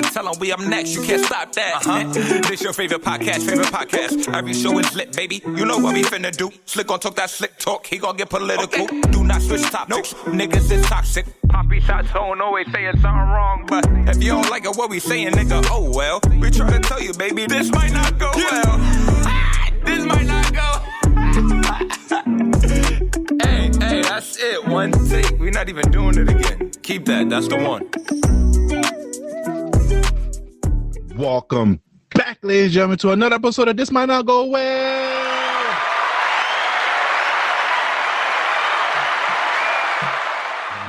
line. Tell them we up next, you can't stop that. This your favorite podcast. Every show is lit, baby. You know what we finna do. Slick gon' talk that slick talk, he gon' get political. Okay. Do not switch topics, niggas is toxic. Poppy shots don't always saying something wrong, but if you don't like it, what we saying, nigga, oh well. We try to tell you, baby, this might not go well. This might not go. Hey, that's it. One take. We're not even doing it again. Keep that. That's the one. Welcome back, ladies and gentlemen, to another episode of This Might Not Go Well.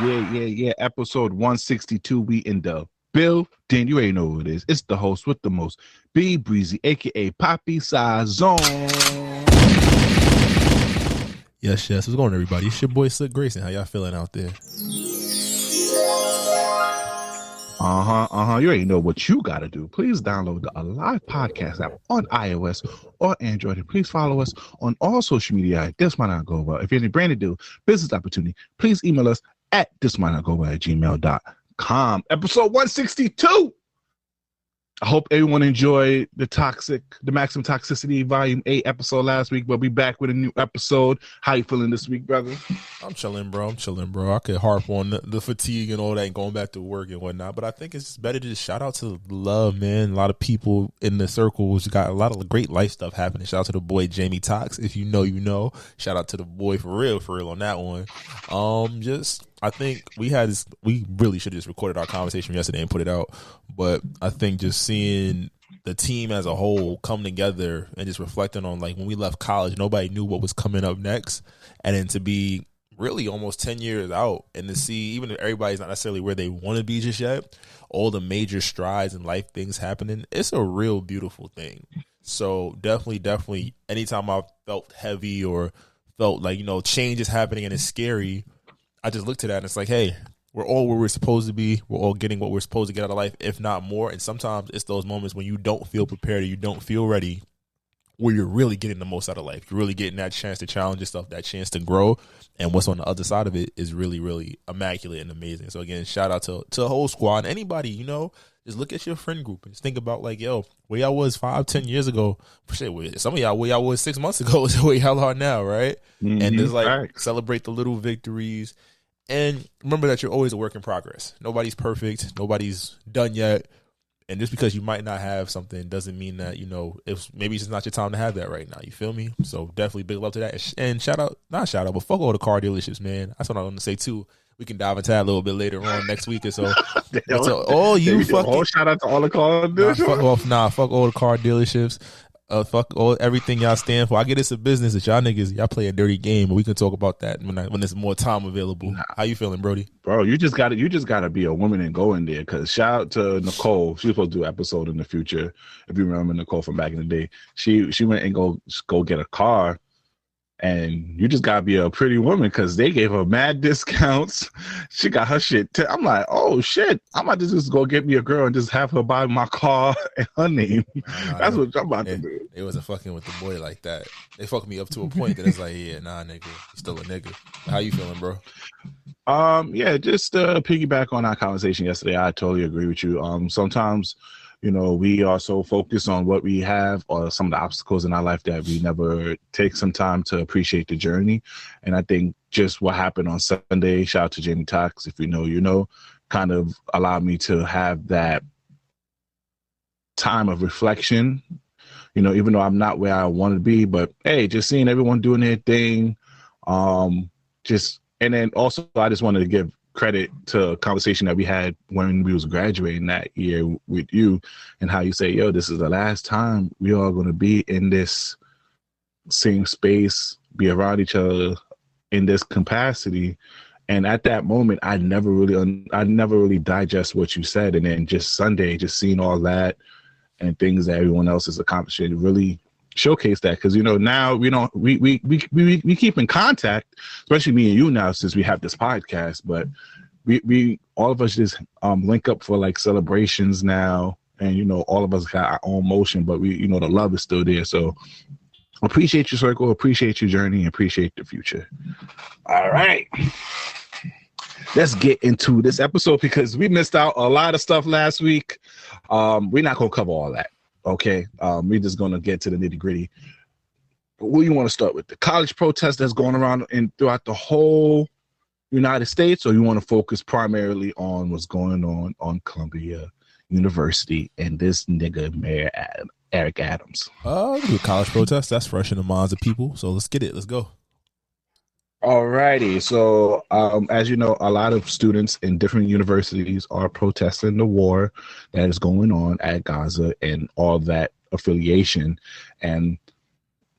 Yeah. Episode 162. We in the building. You ain't know who it is. It's the host with the most, B Breezy, aka Poppy Sazon. Yes. What's going on, everybody? It's your boy Slick Grayson. How y'all feeling out there? You already know what you gotta do. Please download the Alive Podcast app on iOS or Android, and please follow us on all social media. This might not go well. If you're any brand new business opportunity, please email us at thismightnotgowell@gmail.com. Episode 162. I hope everyone enjoyed the Maximum Toxicity Volume 8 episode last week, but we back with a new episode. How you feeling this week, brother? I'm chilling, bro. I could harp on the fatigue and all that and going back to work and whatnot, but I think it's better to just shout out to love, man. A lot of people in the circles got a lot of great life stuff happening. Shout out to the boy Jamie Tox. If you know, you know. Shout out to the boy for real on that one. I think we really should have just recorded our conversation yesterday and put it out. But I think just seeing the team as a whole come together and just reflecting on, like, when we left college, nobody knew what was coming up next. And then to be really almost 10 years out and to see, even if everybody's not necessarily where they want to be just yet, all the major strides and life things happening, it's a real beautiful thing. So definitely, anytime I felt heavy or felt like, change is happening and it's scary, I just looked at that and it's like, hey, we're all where we're supposed to be. We're all getting what we're supposed to get out of life, if not more. And sometimes it's those moments when you don't feel prepared or you don't feel ready where you're really getting the most out of life. You're really getting that chance to challenge yourself, that chance to grow. And what's on the other side of it is really, really immaculate and amazing. So, again, shout out to the whole squad. Anybody, just look at your friend group and just think about, like, yo, where y'all was 5-10 years ago. Some of y'all where y'all was 6 months ago is where y'all are now, right? Mm-hmm. And just, like, celebrate the little victories. And remember that you're always a work in progress. Nobody's perfect. Nobody's done yet. And just because you might not have something doesn't mean that, maybe it's just not your time to have that right now. You feel me? So definitely big love to that. And but fuck all the car dealerships, man. That's what I want to say too. We can dive into that a little bit later on next week or so. Shout out to all the car dealerships. Fuck all the car dealerships. Fuck everything y'all stand for. I get it's a business that y'all play a dirty game, but we can talk about that when there's more time available. How you feeling, Brody? Bro, you just gotta be a woman and go in there. Cause shout out to Nicole. She was supposed to do an episode in the future. If you remember Nicole from back in the day, she went and go get a car. And you just gotta be a pretty woman because they gave her mad discounts. She got her shit. I'm like, oh shit! I might just go get me a girl and just have her buy my car and her name. That's what I'm about to do. They wasn't fucking with the boy like that. They fucked me up to a point that it's like, yeah, nah, nigga, you still a nigga. How you feeling, bro? Just piggyback on our conversation yesterday. I totally agree with you. Sometimes, we are so focused on what we have or some of the obstacles in our life that we never take some time to appreciate the journey. And I think just what happened on Sunday, shout out to Jamie Tox, if you know, kind of allowed me to have that time of reflection, even though I'm not where I want to be, but hey, just seeing everyone doing their thing. And then also I just wanted to give credit to a conversation that we had when we was graduating that year with you and how you say, yo, this is the last time we are going to be in this same space, be around each other in this capacity. And at that moment, I never really digest what you said. And then just Sunday, just seeing all that and things that everyone else is accomplishing really showcase that, because now we keep in contact, especially me and you now since we have this podcast, but we all of us just link up for like celebrations now, and all of us got our own motion, but we the love is still there. So appreciate your circle, appreciate your journey, appreciate the future. All right, let's get into this episode because we missed out a lot of stuff last week. We're not gonna cover all that. Okay, we're just gonna get to the nitty gritty. What do you want to start with? The college protest that's going around and throughout the whole United States, or you want to focus primarily on what's going on Columbia University and this nigga Mayor Eric Adams? The college protest, that's fresh in the minds of people. So let's get it. Let's go. Alrighty. So, as you know, a lot of students in different universities are protesting the war that is going on at Gaza and all that affiliation. And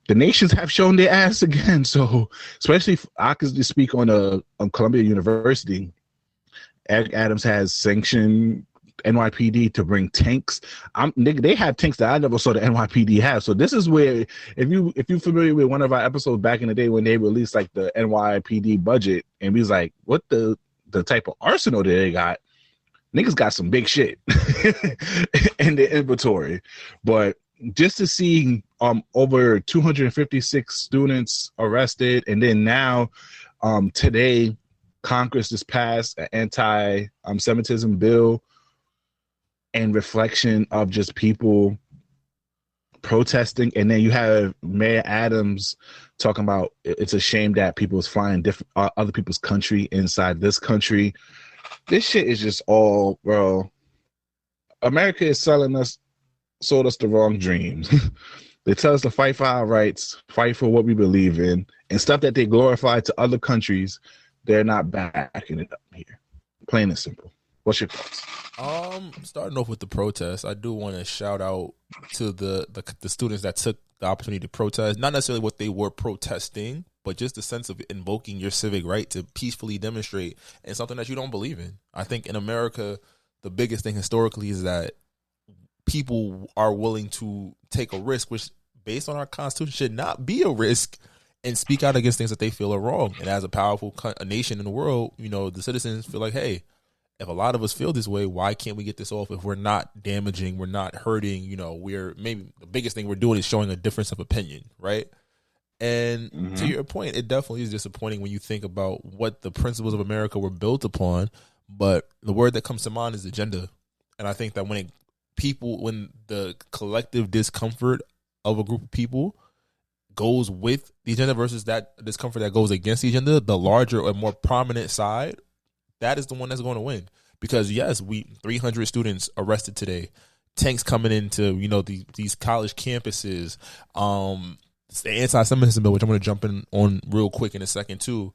the nations have shown their ass again. So, especially if I could speak on Columbia University, Eric Adams has sanctioned NYPD to bring tanks. They have tanks that I never saw the NYPD have. So this is where, if you're familiar with one of our episodes back in the day when they released like the NYPD budget, and we was like, what the type of arsenal that they got? Niggas got some big shit in the inventory. But just to see over 256 students arrested, and then now today Congress just passed an anti-Semitism bill and reflection of just people protesting. And then you have Mayor Adams talking about it's a shame that people is flying other people's country inside this country. This shit is just all, bro. America is sold us the wrong dreams. They tell us to fight for our rights, fight for what we believe in, and stuff that they glorify to other countries. They're not backing it up here. Plain and simple. What's your thoughts? Starting off with the protest, I do want to shout out to the students that took the opportunity to protest. Not necessarily what they were protesting, but just the sense of invoking your civic right to peacefully demonstrate in something that you don't believe in. I think in America, the biggest thing historically is that people are willing to take a risk, which based on our constitution should not be a risk, and speak out against things that they feel are wrong. And as a powerful nation in the world, you know, the citizens feel like, hey, if a lot of us feel this way, why can't we get this off? If we're not damaging, we're not hurting, you know, we're maybe the biggest thing we're doing is showing a difference of opinion, right? And to your point, it definitely is disappointing when you think about what the principles of America were built upon. But the word that comes to mind is agenda. And I think that when the collective discomfort of a group of people goes with the agenda versus that discomfort that goes against the agenda, the larger or more prominent side, that is the one that's going to win. Because yes, 300 students arrested today, tanks coming into, you know, these college campuses, the anti-Semitism bill, which I'm going to jump in on real quick in a second too.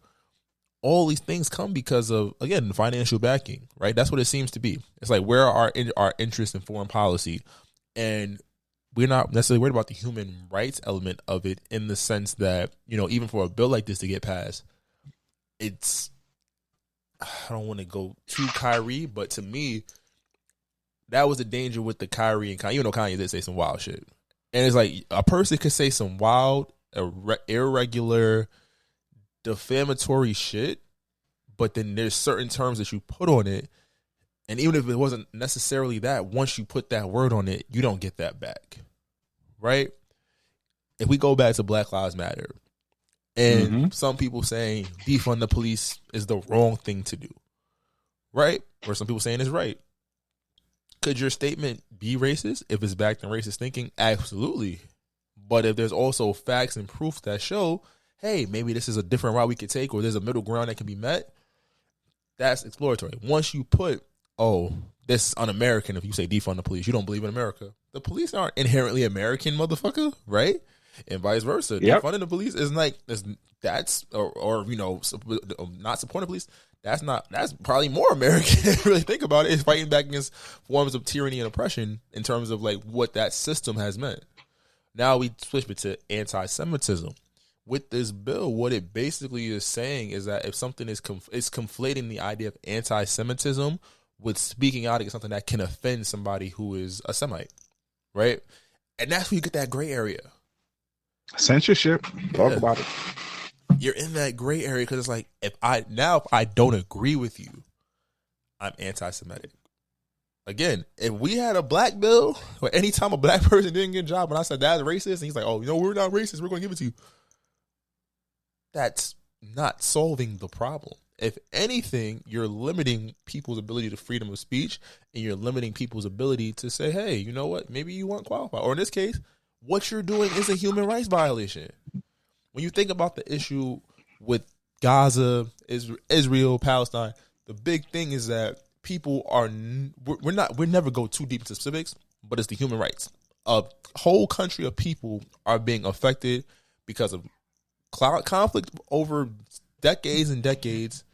All these things come because of, again, financial backing, right? That's what it seems to be. It's like, where are our interests in foreign policy? And we're not necessarily worried about the human rights element of it, in the sense that, you know, even for a bill like this to get passed, I don't want to go too Kyrie, but to me, that was the danger with the Kyrie and Kanye. Even though Kanye did say some wild shit. And it's like, a person could say some wild, irregular, defamatory shit, but then there's certain terms that you put on it, and even if it wasn't necessarily that, once you put that word on it, you don't get that back, right? If we go back to Black Lives Matter, and some people saying defund the police is the wrong thing to do, right? Or some people saying it's right. Could your statement be racist if it's backed in racist thinking? Absolutely. But if there's also facts and proof that show, hey, maybe this is a different route we could take, or there's a middle ground that can be met, that's exploratory. Once you put, oh, this is un-American, if you say defund the police, you don't believe in America. The police aren't inherently American, motherfucker, right? And vice versa. Yep. Defunding the police is like, or you know, not supporting police, that's probably more American. Really think about it. It's fighting back against forms of tyranny and oppression in terms of like what that system has meant. Now we switch it to anti-Semitism. With this bill, what it basically is saying is that if something is conflating the idea of anti-Semitism with speaking out against something that can offend somebody who is a Semite, right? And that's where you get that gray area. Censorship. Talk about it. You're in that gray area because it's like, if I don't agree with you, I'm anti-Semitic. Again, if we had a black bill, or anytime a black person didn't get a job, and I said that's racist, and he's like, oh, you know, we're not racist, we're going to give it to you. That's not solving the problem. If anything, you're limiting people's ability to freedom of speech, and you're limiting people's ability to say, hey, you know what? Maybe you weren't qualified. Or in this case, what you're doing is a human rights violation. When you think about the issue with Gaza, Israel, Palestine, the big thing is that people are, we never go too deep into specifics, but it's the human rights. A whole country of people are being affected because of conflict over decades and decades,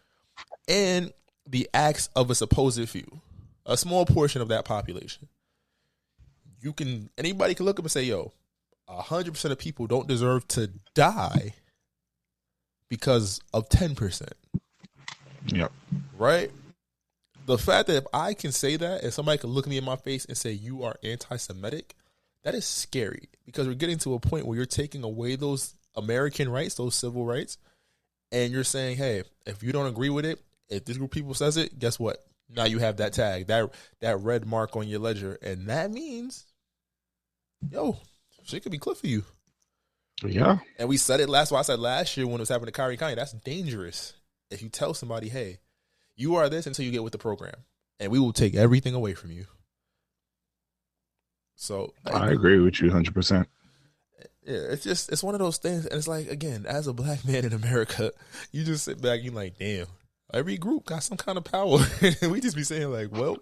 and the acts of a supposed few, a small portion of that population. Anybody can look up and say, yo, 100% of people don't deserve to die because of 10%. Yep. Right? The fact that if I can say that and somebody can look me in my face and say you are anti-Semitic, that is scary, because we're getting to a point where you're taking away those American rights, those civil rights, and you're saying, hey, if you don't agree with it, if this group of people says it, guess what? Now you have that tag, that red mark on your ledger, and that means, yo, shit could be cliff for you. Yeah. And we said it last year when it was happening to Kyrie Kanye. That's dangerous. If you tell somebody, hey, you are this until you get with the program, and we will take everything away from you. So I agree with you 100%. Yeah, it's one of those things, and it's like, again, as a black man in America, you just sit back and you're like, damn, every group got some kind of power. And we just be saying like, well,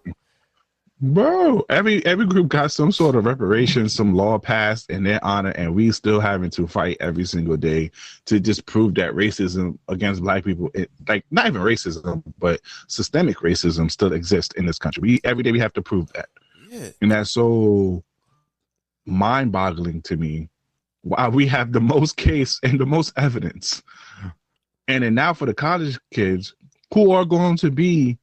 bro, every group got some sort of reparations, some law passed in their honor, and we still having to fight every single day to just prove that racism against black people, like not even racism, but systemic racism still exists in this country. Every day we have to prove that. Yeah. And that's so mind-boggling to me. Wow, we have the most case and the most evidence. And then now for the college kids who are going to be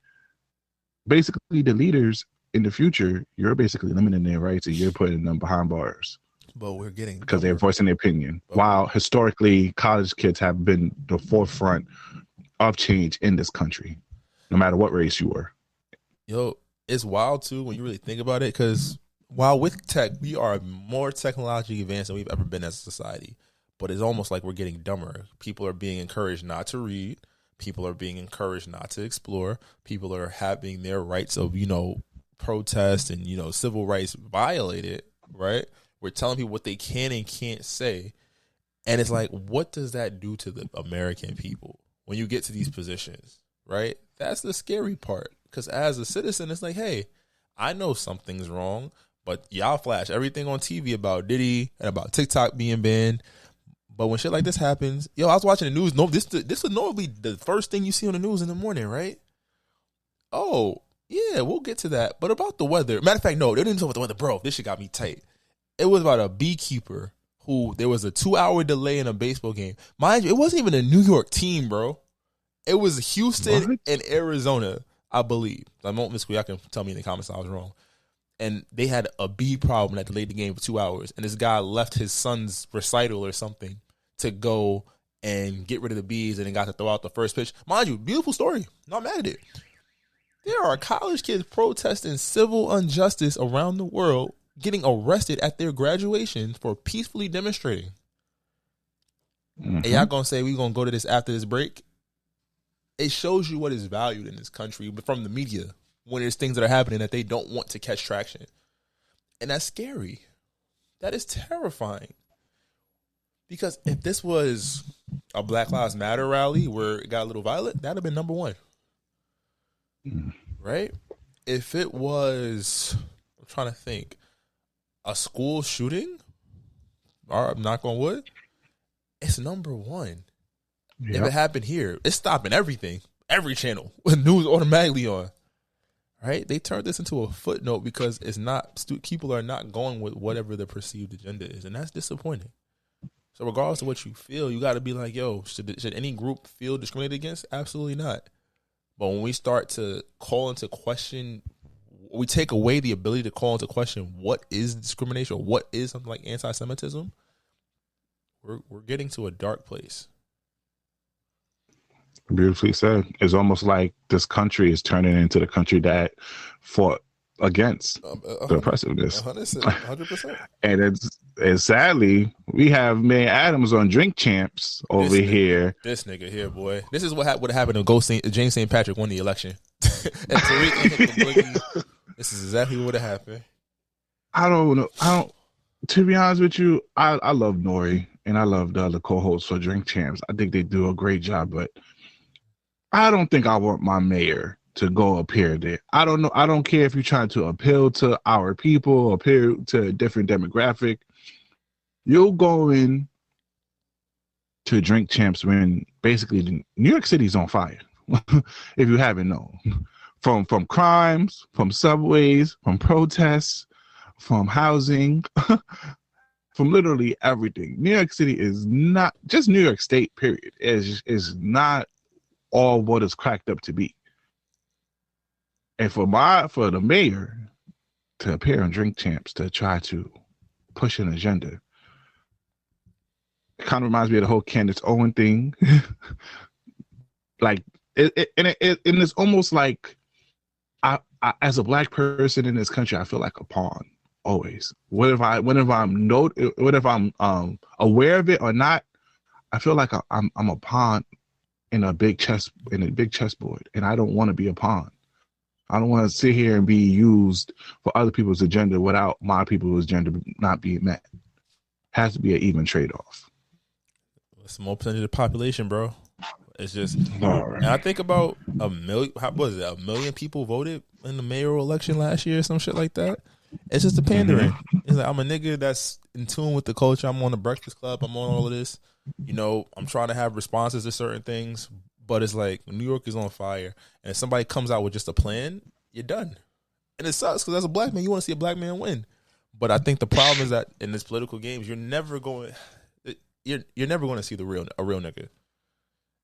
basically the leaders in the future, you're basically limiting their rights and you're putting them behind bars. But we're getting, because they're voicing their opinion. While historically, college kids have been the forefront of change in this country, no matter what race you were. Yo, it's wild too when you really think about it, because while with tech, we are more technologically advanced than we've ever been as a society. But it's almost like we're getting dumber. People are being encouraged not to read. People are being encouraged not to explore. People are having their rights of, protest and, civil rights violated, right? We're telling people what they can and can't say. And it's like, what does that do to the American people when you get to these positions, right? That's the scary part. Because as a citizen, it's like, hey, I know something's wrong, but y'all flash everything on TV about Diddy and about TikTok being banned. But when shit like this happens, I was watching the news. No, this would normally be the first thing you see on the news in the morning, right? Oh, yeah, we'll get to that. But about the weather, matter of fact, no, they didn't talk about the weather, bro. This shit got me tight. It was about a beekeeper who there was a 2-hour delay in a baseball game. Mind you, it wasn't even a New York team, bro. It was Houston and Arizona, I believe. I won't miss. Y'all can tell me in the comments I was wrong. And they had a bee problem that delayed the game for 2 hours. And this guy left his son's recital or something to go and get rid of the bees, and then got to throw out the first pitch. Mind you, beautiful story. Not mad at it. There are college kids protesting civil injustice around the world, getting arrested at their graduations for peacefully demonstrating. Mm-hmm. And y'all gonna say we're gonna go to this after this break? It shows you what is valued in this country, but from the media, when there's things that are happening that they don't want to catch traction. And that's scary. That is terrifying. Because if this was a Black Lives Matter rally where it got a little violent, that would have been number one. Right? If it was, I'm trying to think, a school shooting, or knock on wood, it's number one. Yep. If it happened here, it's stopping everything, every channel, with news automatically on. Right? They turned this into a footnote because it's not, people are not going with whatever the perceived agenda is, and that's disappointing. So regardless of what you feel, you got to be like, yo, should any group feel discriminated against? Absolutely not. But when we start to call into question, we take away the ability to call into question what is discrimination or what is something like anti-Semitism, we're getting to a dark place. Beautifully said. It's almost like this country is turning into the country that fought against the oppressiveness. 100%. And sadly, we have May Adams on Drink Champs over here. This nigga here, boy. This is what would happen if James St. Patrick won the election. And Tariq hit the boogie. This is exactly what would have happened. I don't know. To be honest with you, I love Nori and I love the other co-hosts for Drink Champs. I think they do a great job, but I don't think I want my mayor to go appear there. I don't know. I don't care if you're trying to appeal to our people, appeal to a different demographic. You're going to Drink Champs when basically New York City's on fire. If you haven't known, from crimes, from subways, from protests, from housing, from literally everything. New York City is not just New York State. Period. Is not all what it's cracked up to be. And for the mayor to appear on Drink Champs to try to push an agenda, it kind of reminds me of the whole Candace Owen thing. Like and it's almost like I as a black person in this country, I feel like a pawn always. Whether I'm aware of it or not, I feel like I'm a pawn in a big chessboard, and I don't want to be a pawn. I don't want to sit here and be used for other people's agenda without my people's agenda not being met. Has to be an even trade-off. It's more percentage of the population, bro. It's just, and I think about a million people voted in the mayoral election last year or some shit like that. It's just a pandering. It's like, I'm a nigga that's in tune with the culture. I'm on the Breakfast Club. I'm on all of this. You know, I'm trying to have responses to certain things. But it's like New York is on fire, and if somebody comes out with just a plan, you're done. And it sucks because as a black man, you want to see a black man win. But I think the problem is that in this political games, you're never going to see a real nigga.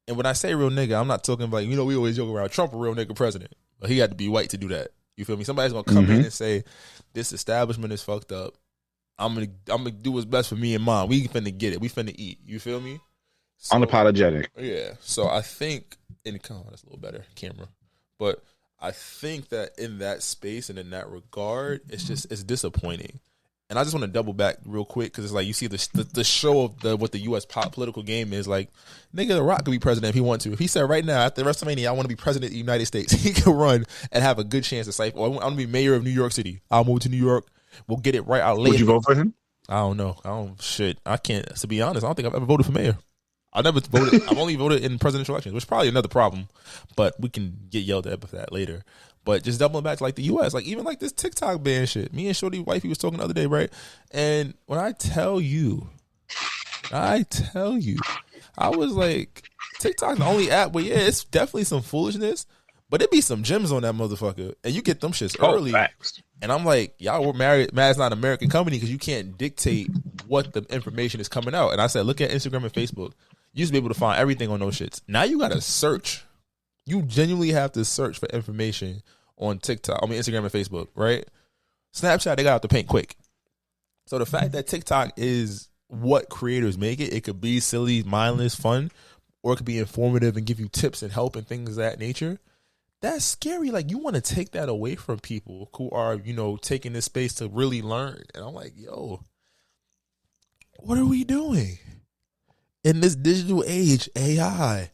And when I say real nigga, I'm not talking about, we always joke around Trump a real nigga president, but he had to be white to do that. You feel me? Somebody's gonna come in and say, this establishment is fucked up. I'm gonna do what's best for me and mine. We finna get it. We finna eat. You feel me? So, unapologetic. Yeah. So I think that's a little better camera. But I think that in that space and in that regard, it's disappointing. And I just want to double back real quick because it's like you see the show of what the U.S. political game is like. Nigga, The Rock could be president if he wants to. If he said right now after WrestleMania, I want to be president of the United States, he could run and have a good chance to say, "Oh, I want to be mayor of New York City. I'll move to New York. We'll get it right out later." Would you vote for him? I don't know. I can't. To be honest, I don't think I've ever voted for mayor. I never voted. I've only voted in presidential elections, which is probably another problem, but we can get yelled at for that later. But just doubling back to like the U.S., like even like this TikTok ban shit. Me and Shorty wifey was talking the other day, right? And when I tell you, I was like, TikTok's the only app where it's definitely some foolishness, but it be some gems on that motherfucker, and you get them shits early. And I'm like, y'all were married. Mad's not an American company because you can't dictate what the information is coming out. And I said, look at Instagram and Facebook. You used to be able to find everything on those shits. Now you got to search. You genuinely have to search for information on Instagram and Facebook, right? Snapchat, they got out the paint quick. So the fact that TikTok is what creators make it, it could be silly, mindless, fun, or it could be informative and give you tips and help and things of that nature. That's scary. Like, you want to take that away from people who are, taking this space to really learn. And I'm like, yo, what are we doing? In this digital age, AI,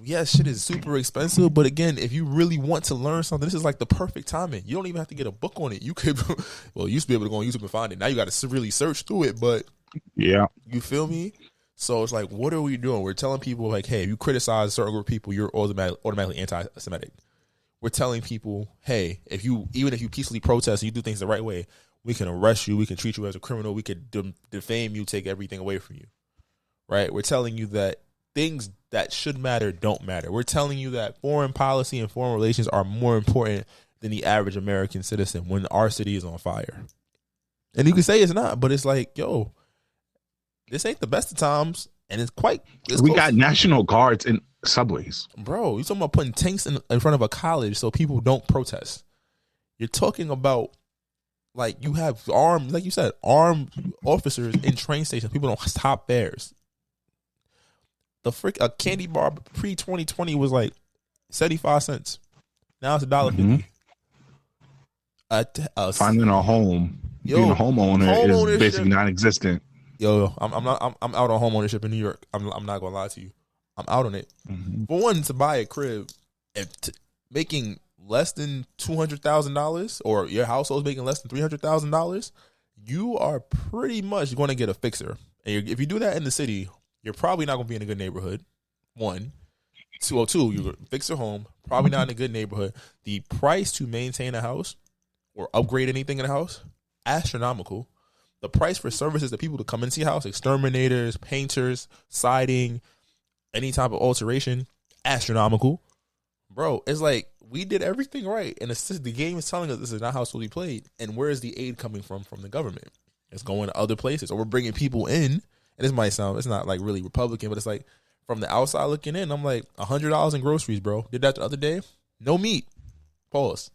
yes, shit is super expensive, but again, if you really want to learn something, this is like the perfect timing. You don't even have to get a book on it. You could, you used to be able to go on YouTube and find it. Now you got to really search through it, but yeah, you feel me? So it's like, what are we doing? We're telling people like, hey, if you criticize a certain group of people, you're automatically anti-Semitic. We're telling people, hey, even if you peacefully protest and you do things the right way, we can arrest you, we can treat you as a criminal, we could defame you, take everything away from you. Right? We're telling you that things that should matter don't matter. We're telling you that foreign policy and foreign relations are more important than the average American citizen when our city is on fire. And you can say it's not, but it's like, yo, this ain't the best of times, and it's we got National Guards in subways. Bro, you're talking about putting tanks in front of a college so people don't protest. You're talking about, like, you have armed, like you said, armed officers in train stations. People don't stop fares. A candy bar pre-2020 was like 75 cents. Now it's $1.50. Finding a home, being a homeowner is basically non-existent. I'm out on homeownership in New York. I'm not gonna lie to you. I'm out on it. Mm-hmm. For one, to buy a crib, making less than $200,000, or your household's making less than $300,000, you are pretty much going to get a fixer. And if you do that in the city, you're probably not going to be in a good neighborhood. 1, 2, you fix your home, probably not in a good neighborhood. The price to maintain a house or upgrade anything in a house, astronomical. The price for services that people to come into your house, exterminators, painters, siding, any type of alteration, astronomical. Bro, it's like we did everything right, and the game is telling us this is not how it's fully played. And where is the aid coming from the government? It's going to other places, or we're bringing people in. And this might sound, it's not like really Republican, but it's like from the outside looking in, I'm like $100 in groceries, bro. Did that the other day. No meat. Pause.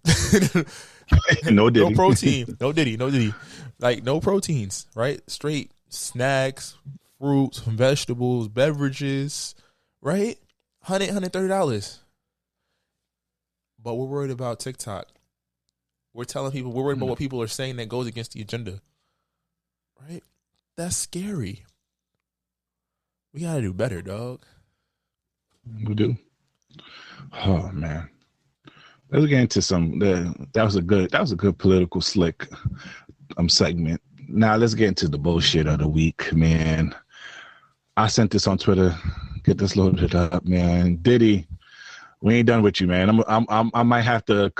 No Diddy. No protein. No Diddy. Like no proteins, right? Straight snacks, fruits, vegetables, beverages, right? $130. But we're worried about TikTok. We're telling people, we're worried about what people are saying that goes against the agenda. Right? That's scary. We got to do better, dog. We do. Oh, man. Let's get into some, that was a good political slick segment. Now let's get into the bullshit of the week, man. I sent this on Twitter. Get this loaded up, man. Diddy, we ain't done with you, man. I might have to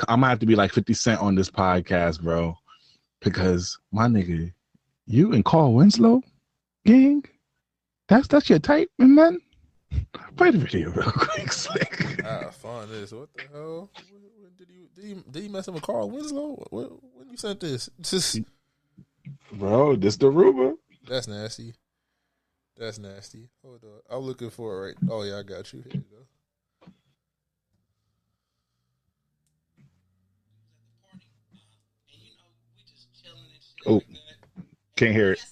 be like 50 Cent on this podcast, bro, because my nigga, you and Carl Winslow, gang, that's your type, man. Play the video real quick, slick. Fun this. What the hell? Did he mess up with Carl Winslow? When you sent this? Just, bro, this the rumor. That's nasty. Hold on, I'm looking for it right. Oh yeah, I got you. Here you go. Oh, can't hear it.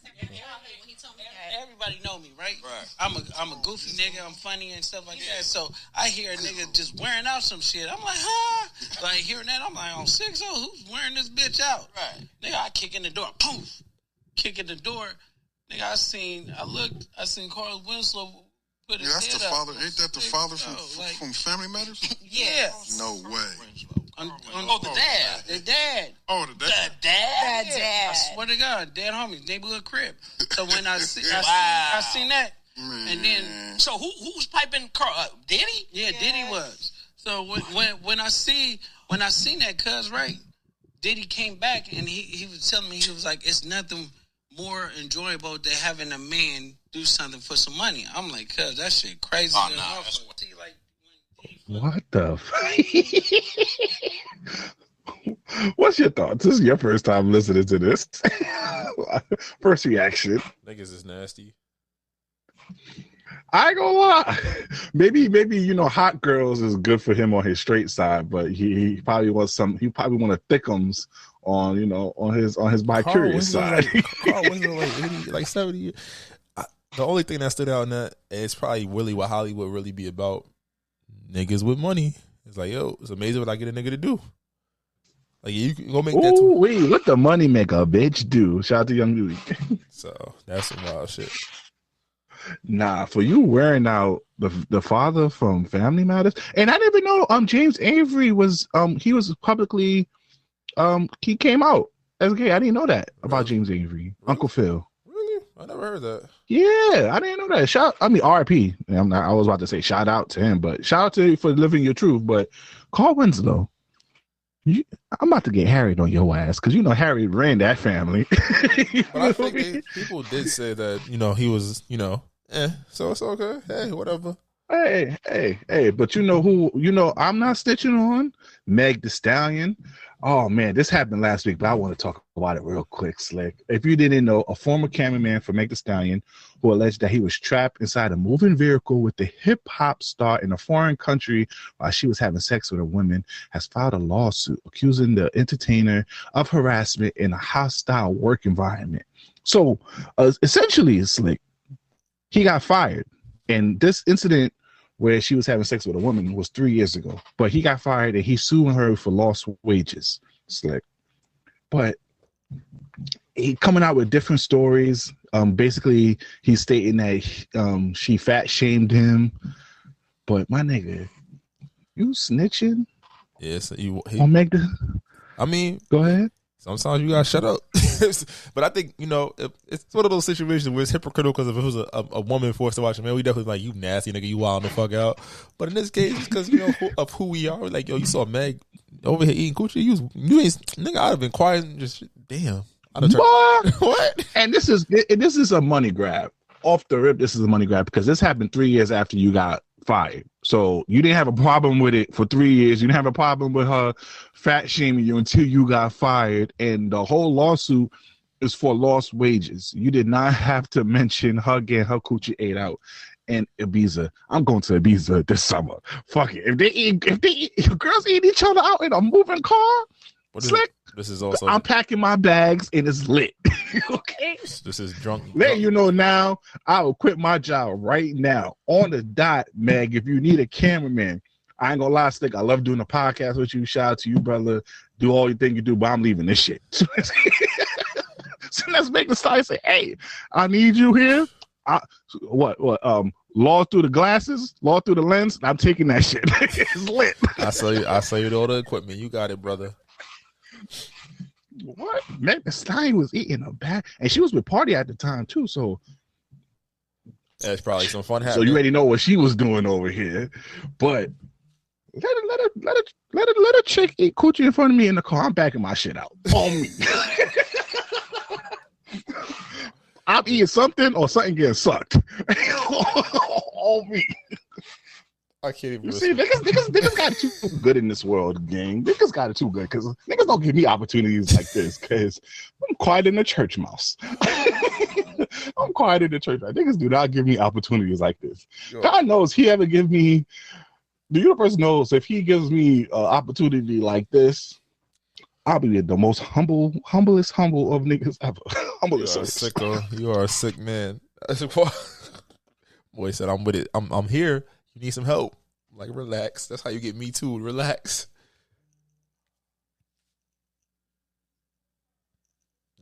Everybody know me, right? I'm a goofy nigga. I'm funny and stuff like that. So I hear a nigga just wearing out some shit. I'm like, huh? Like hearing that, I'm like, on 6-0, who's wearing this bitch out? Right. Nigga, I kick in the door. Poof. Kick in the door. Nigga, I seen Carl Winslow put his head up. Ain't that the father from Family Matters? Yeah. No way. The dad. The dad. Oh, the dad. The dad. I swear to God, dad homies, neighborhood crib. So when I seen that, man. And then so who was piping Carl? Diddy? Yeah, Diddy was. So when I seen that, cuz right, Diddy came back and he was telling me, he was like, it's nothing more enjoyable than having a man do something for some money. I'm like, cuz that shit crazy. Oh, no. What the What's your thoughts? This is your first time listening to this. First reaction. Niggas is nasty. I ain't gonna lie. Maybe hot girls is good for him on his straight side, but he probably wants want a thickums on his bi-curious side. Carl Winslow like 80, like 70. The only thing that stood out in that, and it's probably really what Hollywood really be about. Niggas with money. It's like, yo, it's amazing what I get a nigga to do. Like, you can go make that too. Wait, what the money make a bitch do? Shout out to Young Louis. So that's some wild shit. Nah, for you wearing out the father from Family Matters, and I didn't even know James Avery was he was publicly he came out as gay. I didn't know that about James Avery, really? Uncle Phil. Really? I never heard that. Yeah, I didn't know that. R.I.P. I was about to say shout out to him, but shout out to you for living your truth. But Carl Winslow, I'm about to get Harry on your ass because Harry ran that family. But I think people did say that he was so it's okay. Hey, whatever. Hey, but who I'm not stitching on? Meg Thee Stallion. Oh man, this happened last week, but I want to talk about it real quick, Slick. If you didn't know, a former cameraman for Meg Thee Stallion who alleged that he was trapped inside a moving vehicle with the hip-hop star in a foreign country while she was having sex with a woman has filed a lawsuit accusing the entertainer of harassment in a hostile work environment. So essentially, Slick, he got fired. And this incident where she was having sex with a woman was 3 years ago. But he got fired and he's suing her for lost wages. Slick. but he coming out with different stories. Basically, he's stating that she fat shamed him. But my nigga, you snitching? Yes, on Meg. I mean, go ahead. Sometimes you gotta shut up. But I think, it's one of those situations where it's hypocritical, because if it was a woman forced to watch it, man, we definitely like, you nasty nigga, you wild the fuck out. But in this case, it's because, of who we are. We're like, yo, you saw Meg over here eating coochie. You ain't, nigga, I'd have been quiet and just, damn. What? And this is a money grab. Off the rip, this is a money grab, because this happened 3 years after you got fired. So you didn't have a problem with it for 3 years. You didn't have a problem with her fat shaming you until you got fired. And the whole lawsuit is for lost wages. You did not have to mention her getting her coochie ate out. And Ibiza, I'm going to Ibiza this summer. Fuck it. If girls eat each other out in a moving car, slick. This is also. I'm packing my bags and it's lit. Okay. This is drunk. Let you know now. I will quit my job right now on the dot, Meg. If you need a cameraman, I ain't gonna lie, Stick. I love doing a podcast with you. Shout out to you, brother. Do all you think you do, but I'm leaving this shit. So let's make the style say, "Hey, I need you here." What? Law through the glasses, law through the lens. I'm taking that shit. It's lit. I saw you all the equipment. You got it, brother. What? Megan Thee Stallion was eating a bag, and she was with Party at the time too. So that's probably some fun happening. So you already know what she was doing over here. But let a chick eat coochie in front of me in the car. I'm backing my shit out on me. I'm eating something or something getting sucked on me. I can't even. You see, niggas got it too good in this world, gang. Niggas got it too good, because niggas don't give me opportunities like this, because I'm quiet in the church mouse. I'm quiet in the church. Niggas do not give me opportunities like this. Yo. God knows he ever give me. The universe knows if he gives me an opportunity like this, I'll be the most humblest of niggas ever. You are a sick man. Boy said, I'm with it. I'm here. You need some help. Like, relax. That's how you get me too. Relax.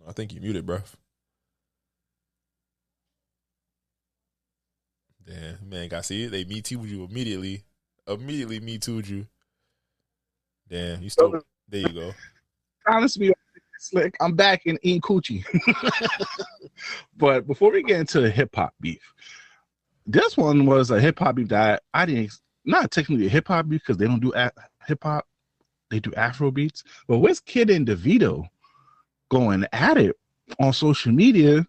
I think you muted, bruh. Damn, man, got see it. They me too'd you immediately. Immediately me too'd you. Damn, you still. There you go. Honestly, Slick, I'm back in eating coochie. But before we get into the hip hop beef, this one was a hip hop beef that I didn't. Not technically a hip hop beef, because they don't do hip hop, they do Afro beats. But Wizkid and Davido going at it on social media,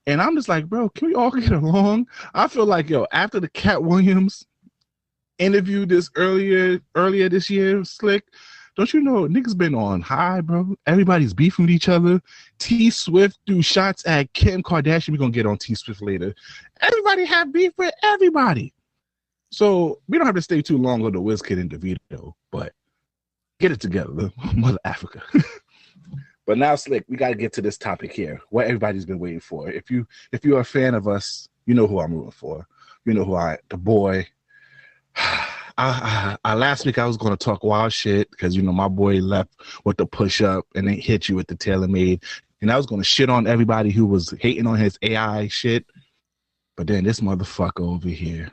and I'm just like, bro, can we all get along? I feel like, after the Cat Williams interview this earlier this year, Slick, don't you know niggas been on high, bro? Everybody's beefing with each other. T Swift threw shots at Kim Kardashian. We're gonna get on T Swift later. Everybody have beef with everybody. So we don't have to stay too long on the Wizkid and Davido, but get it together, Mother Africa. But now, Slick, we got to get to this topic here, what everybody's been waiting for. If you're a fan of us, you know who I'm rooting for. You know who the boy. Last week I was going to talk wild shit because, my boy left with the push-up and then hit you with the TaylorMade. And I was going to shit on everybody who was hating on his AI shit. But then this motherfucker over here,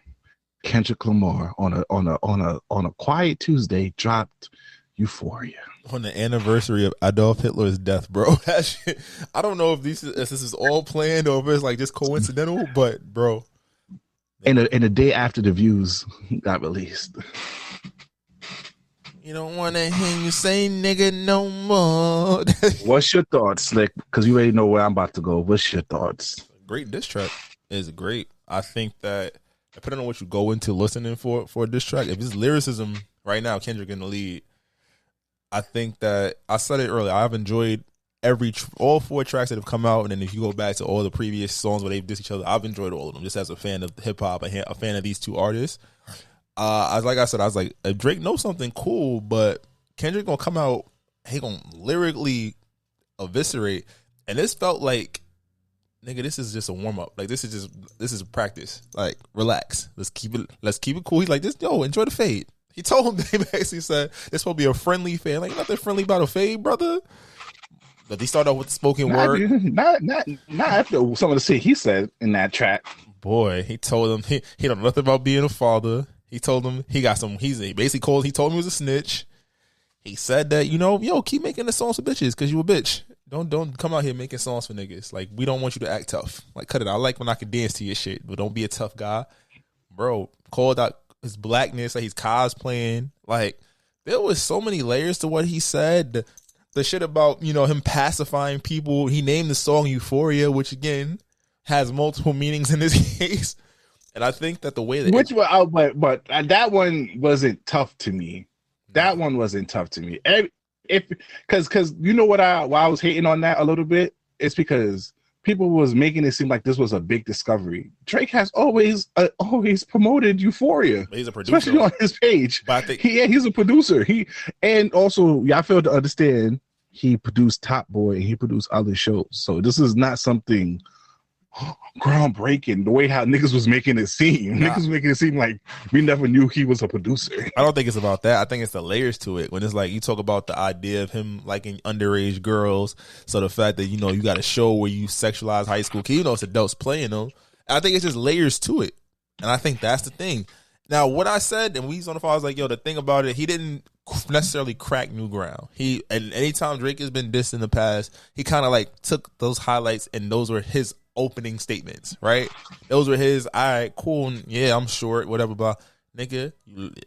Kendrick Lamar, on a quiet Tuesday, dropped Euphoria. On the anniversary of Adolf Hitler's death, bro. That shit, I don't know if this is all planned or if it's like just coincidental, but bro. And the day after the views got released. You don't want to hear you say nigga no more. What's your thoughts, Slick? Because you already know where I'm about to go. What's your thoughts? Great diss track is great. I think that depending on what you go into listening for a diss track, if it's lyricism right now, Kendrick in the lead. I think that I said it earlier. I've enjoyed all 4 tracks that have come out, and then if you go back to all the previous songs where they've dissed each other, I've enjoyed all of them. Just as a fan of hip hop, a fan of these 2 artists. I was like, if Drake knows something cool, but Kendrick gonna come out, he gonna lyrically eviscerate, and this felt like, nigga, this is just a warm up. Like this is a practice. Like relax, let's keep it cool. He's like, enjoy the fade. He told him, they basically said, this will be a friendly fade. Like, nothing friendly about a fade, brother. But he started off with the spoken not, word. Not after some of the shit he said in that track. Boy, he told him he don't know nothing about being a father. He told him he got some. He basically called. He told him he was a snitch. He said that, keep making the songs for bitches because you a bitch. Don't come out here making songs for niggas. Like, we don't want you to act tough. Like, cut it out. I like when I can dance to your shit, but don't be a tough guy. Bro, called out his blackness, like he's cosplaying. Like, there was so many layers to what he said. The shit about, him pacifying people. He named the song Euphoria, which again has multiple meanings in this case. And I think that the way that but that one wasn't tough to me. That one wasn't tough to me. Because you know why I was hating on that a little bit? It's because people was making it seem like this was a big discovery. Drake has always promoted Euphoria. He's a producer, especially on his page. But I think he's a producer. And also y'all failed to understand he produced Top Boy and he produced other shows. So this is not something groundbreaking the way how niggas was making it seem. Niggas was making it seem like we never knew he was a producer. I don't think it's about that. I think it's the layers to it. When it's like you talk about the idea of him liking underage girls, so the fact that you got a show where you sexualize high school kids, it's adults playing them. I think it's just layers to it, and I think that's the thing. Now, what I said, and we was on the phone, I was like, the thing about it, he didn't necessarily crack new ground. And anytime Drake has been dissed in the past, he kind of like took those highlights and those were his opening statements, right? Those were his, all right, cool, yeah, I'm short, whatever, blah. Nigga,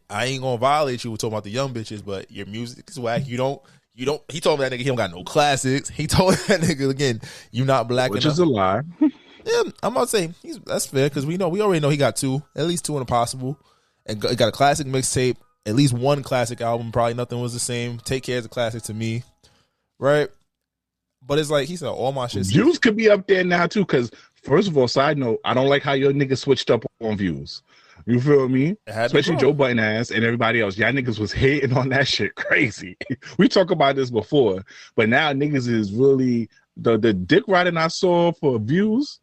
I ain't gonna violate you. We're talking about the young bitches, but your music is whack. You don't. He told me that nigga he don't got no classics. He told that nigga again, you not black which enough. Is a lie. Yeah, I'm about to say that's fair because we already know he got at least two in the possible, and got a classic mixtape, at least one classic album. Probably Nothing Was the Same. Take Care is a classic to me, right? But it's like he said, all my shit. Views could be up there now too, because first of all, side note, I don't like how your niggas switched up on Views. You feel me? Especially Joe Budden ass and everybody else. Y'all niggas was hating on that shit crazy. We talked about this before, but now niggas is really the dick riding I saw for Views.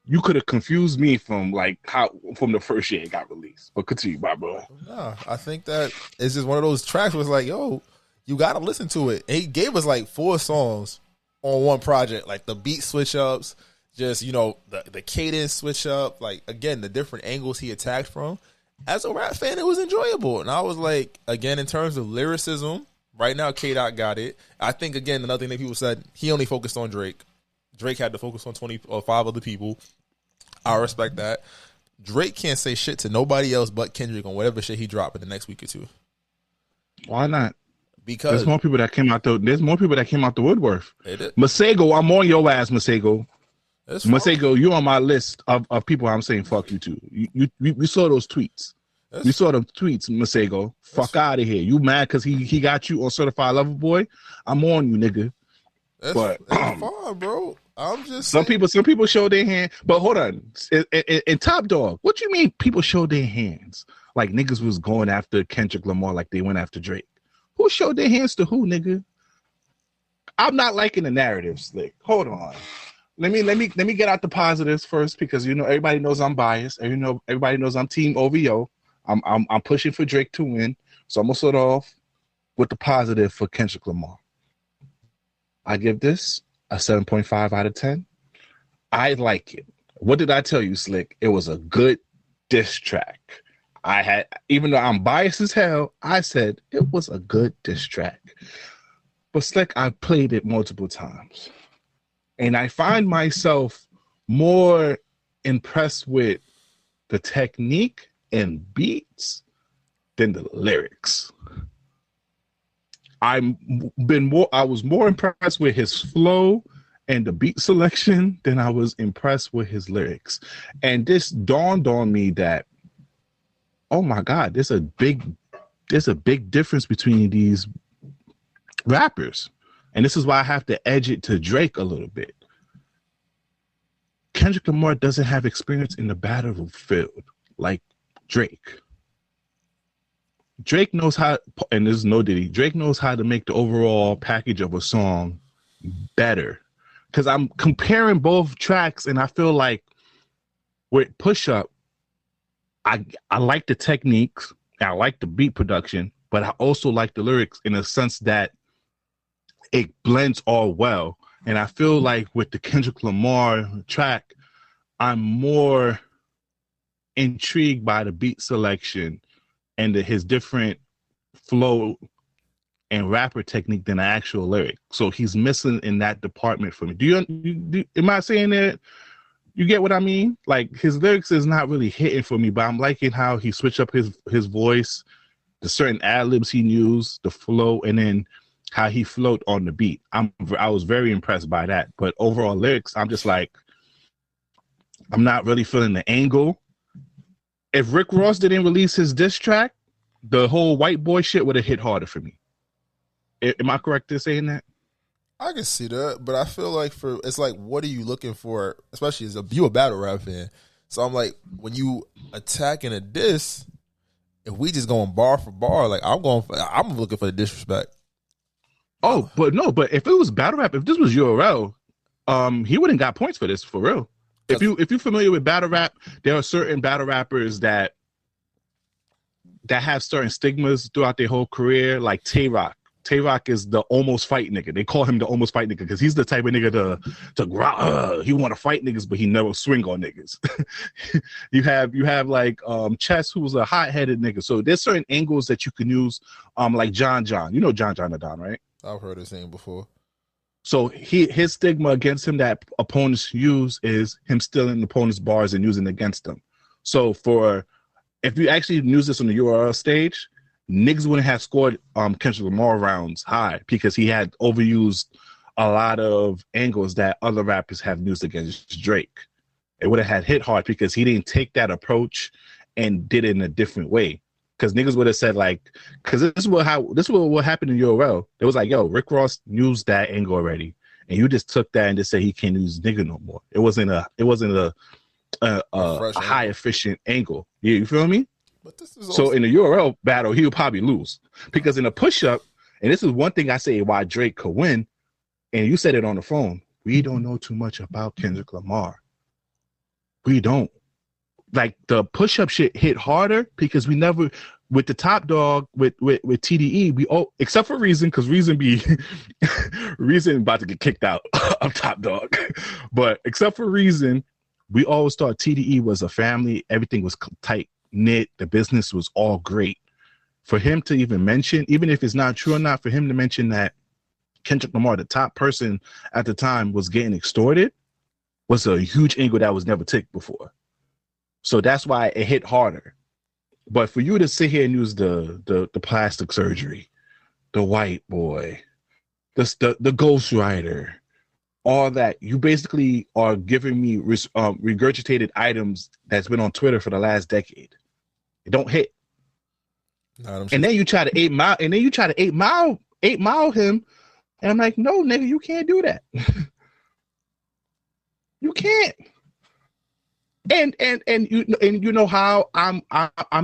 You could have confused me from the first year it got released. But continue, my bro. Nah, I think that it's just one of those tracks where it's like, yo, you gotta listen to it. And he gave us like 4 songs on one project, like the beat switch ups, just the cadence switch up, like again the different angles he attacked from. As a rap fan, it was enjoyable, and I was like, again in terms of lyricism, right now K-Dot got it. I think again another thing that people said, he only focused on Drake. Drake had to focus on 20 or 5 other people. I respect that. Drake can't say shit to nobody else but Kendrick on whatever shit he dropped in the next week or two. Why not? Because there's more people that came out the woodwork. Masego, I'm on your ass, Masego. Masego, you on my list of people I'm saying fuck you to. We saw those tweets. We saw them tweets, Masego. Fuck out of here. You mad because he got you on Certified Lover Boy? I'm on you, nigga. That's fine, bro. I'm just some people show their hand, but hold on. In Top Dog, what you mean people showed their hands? Like niggas was going after Kendrick Lamar like they went after Drake. Who showed their hands to who, nigga? I'm not liking the narrative, Slick. Hold on. Let me get out the positives first because everybody knows I'm biased. Everybody knows I'm team OVO. I'm pushing for Drake to win. So I'm gonna start off with the positive for Kendrick Lamar. I give this a 7.5 out of 10. I like it. What did I tell you, Slick? It was a good diss track. Even though I'm biased as hell, I said it was a good diss track. But Slick, I played it multiple times. And I find myself more impressed with the technique and beats than the lyrics. I was more impressed with his flow and the beat selection than I was impressed with his lyrics. And this dawned on me that, oh my God, there's a big difference between these rappers. And this is why I have to edge it to Drake a little bit. Kendrick Lamar doesn't have experience in the battlefield like Drake. Drake knows how, and there's no Diddy, Drake knows how to make the overall package of a song better. Because I'm comparing both tracks, and I feel like with Push Up, I like the techniques, I like the beat production, but I also like the lyrics in a sense that it blends all well. And I feel like with the Kendrick Lamar track, I'm more intrigued by the beat selection and his different flow and rapper technique than the actual lyric. So he's missing in that department for me. Am I saying that? You get what I mean? Like, his lyrics is not really hitting for me, but I'm liking how he switched up his voice, the certain ad-libs he used, the flow, and then how he flowed on the beat. I was very impressed by that. But overall lyrics, I'm just like, I'm not really feeling the angle. If Rick Ross didn't release his diss track, the whole white boy shit would have hit harder for me. Am I correct in saying that? I can see that, but I feel like it's like, what are you looking for? Especially as you a battle rap fan. So I'm like, when you attacking a diss, if we just going bar for bar, like I'm looking for the disrespect. Oh, but if it was battle rap, if this was URL, he wouldn't got points for this, for real. If you're familiar with battle rap, there are certain battle rappers that have certain stigmas throughout their whole career, like Tay-Rock. Tay-Rock is the almost fight nigga. They call him the almost fight nigga because he's the type of nigga he want to fight niggas, but he never swing on niggas. you have like Chess, who's a hot-headed nigga. So there's certain angles that you can use, like John. You know John the Don, right? I've heard his name before. So his stigma against him that opponents use is him stealing opponents' bars and using it against them. So if you actually use this on the URL stage, niggas wouldn't have scored Kendrick Lamar rounds high because he had overused a lot of angles that other rappers have used against Drake. It would have had hit hard because he didn't take that approach and did it in a different way. Because niggas would have said, like, because this is what happened in URL. It was like, yo, Rick Ross used that angle already, and you just took that and just said he can't use nigga no more. It wasn't a high efficient angle. You feel me? But this is so in the URL battle, he would probably lose because in a push up, and this is one thing I say why Drake could win, and you said it on the phone. We don't know too much about Kendrick Lamar. We don't. Like, the push-up shit hit harder because we never, with the top dog, with TDE, we all, except for Reason, because Reason about to get kicked out of top dog. But except for Reason, we always thought TDE was a family. Everything was tight-knit. The business was all great. For him to even mention, even if it's not true or not, for him to mention that Kendrick Lamar, the top person at the time, was getting extorted, was a huge angle that was never taken before. So that's why it hit harder. But for you to sit here and use the plastic surgery, the white boy, the ghostwriter, all that, you basically are giving me regurgitated items that's been on Twitter for the last decade. It don't hit. And then you try to 8 mile him, and I'm like, no, nigga, you can't do that. You can't. And you know how I'm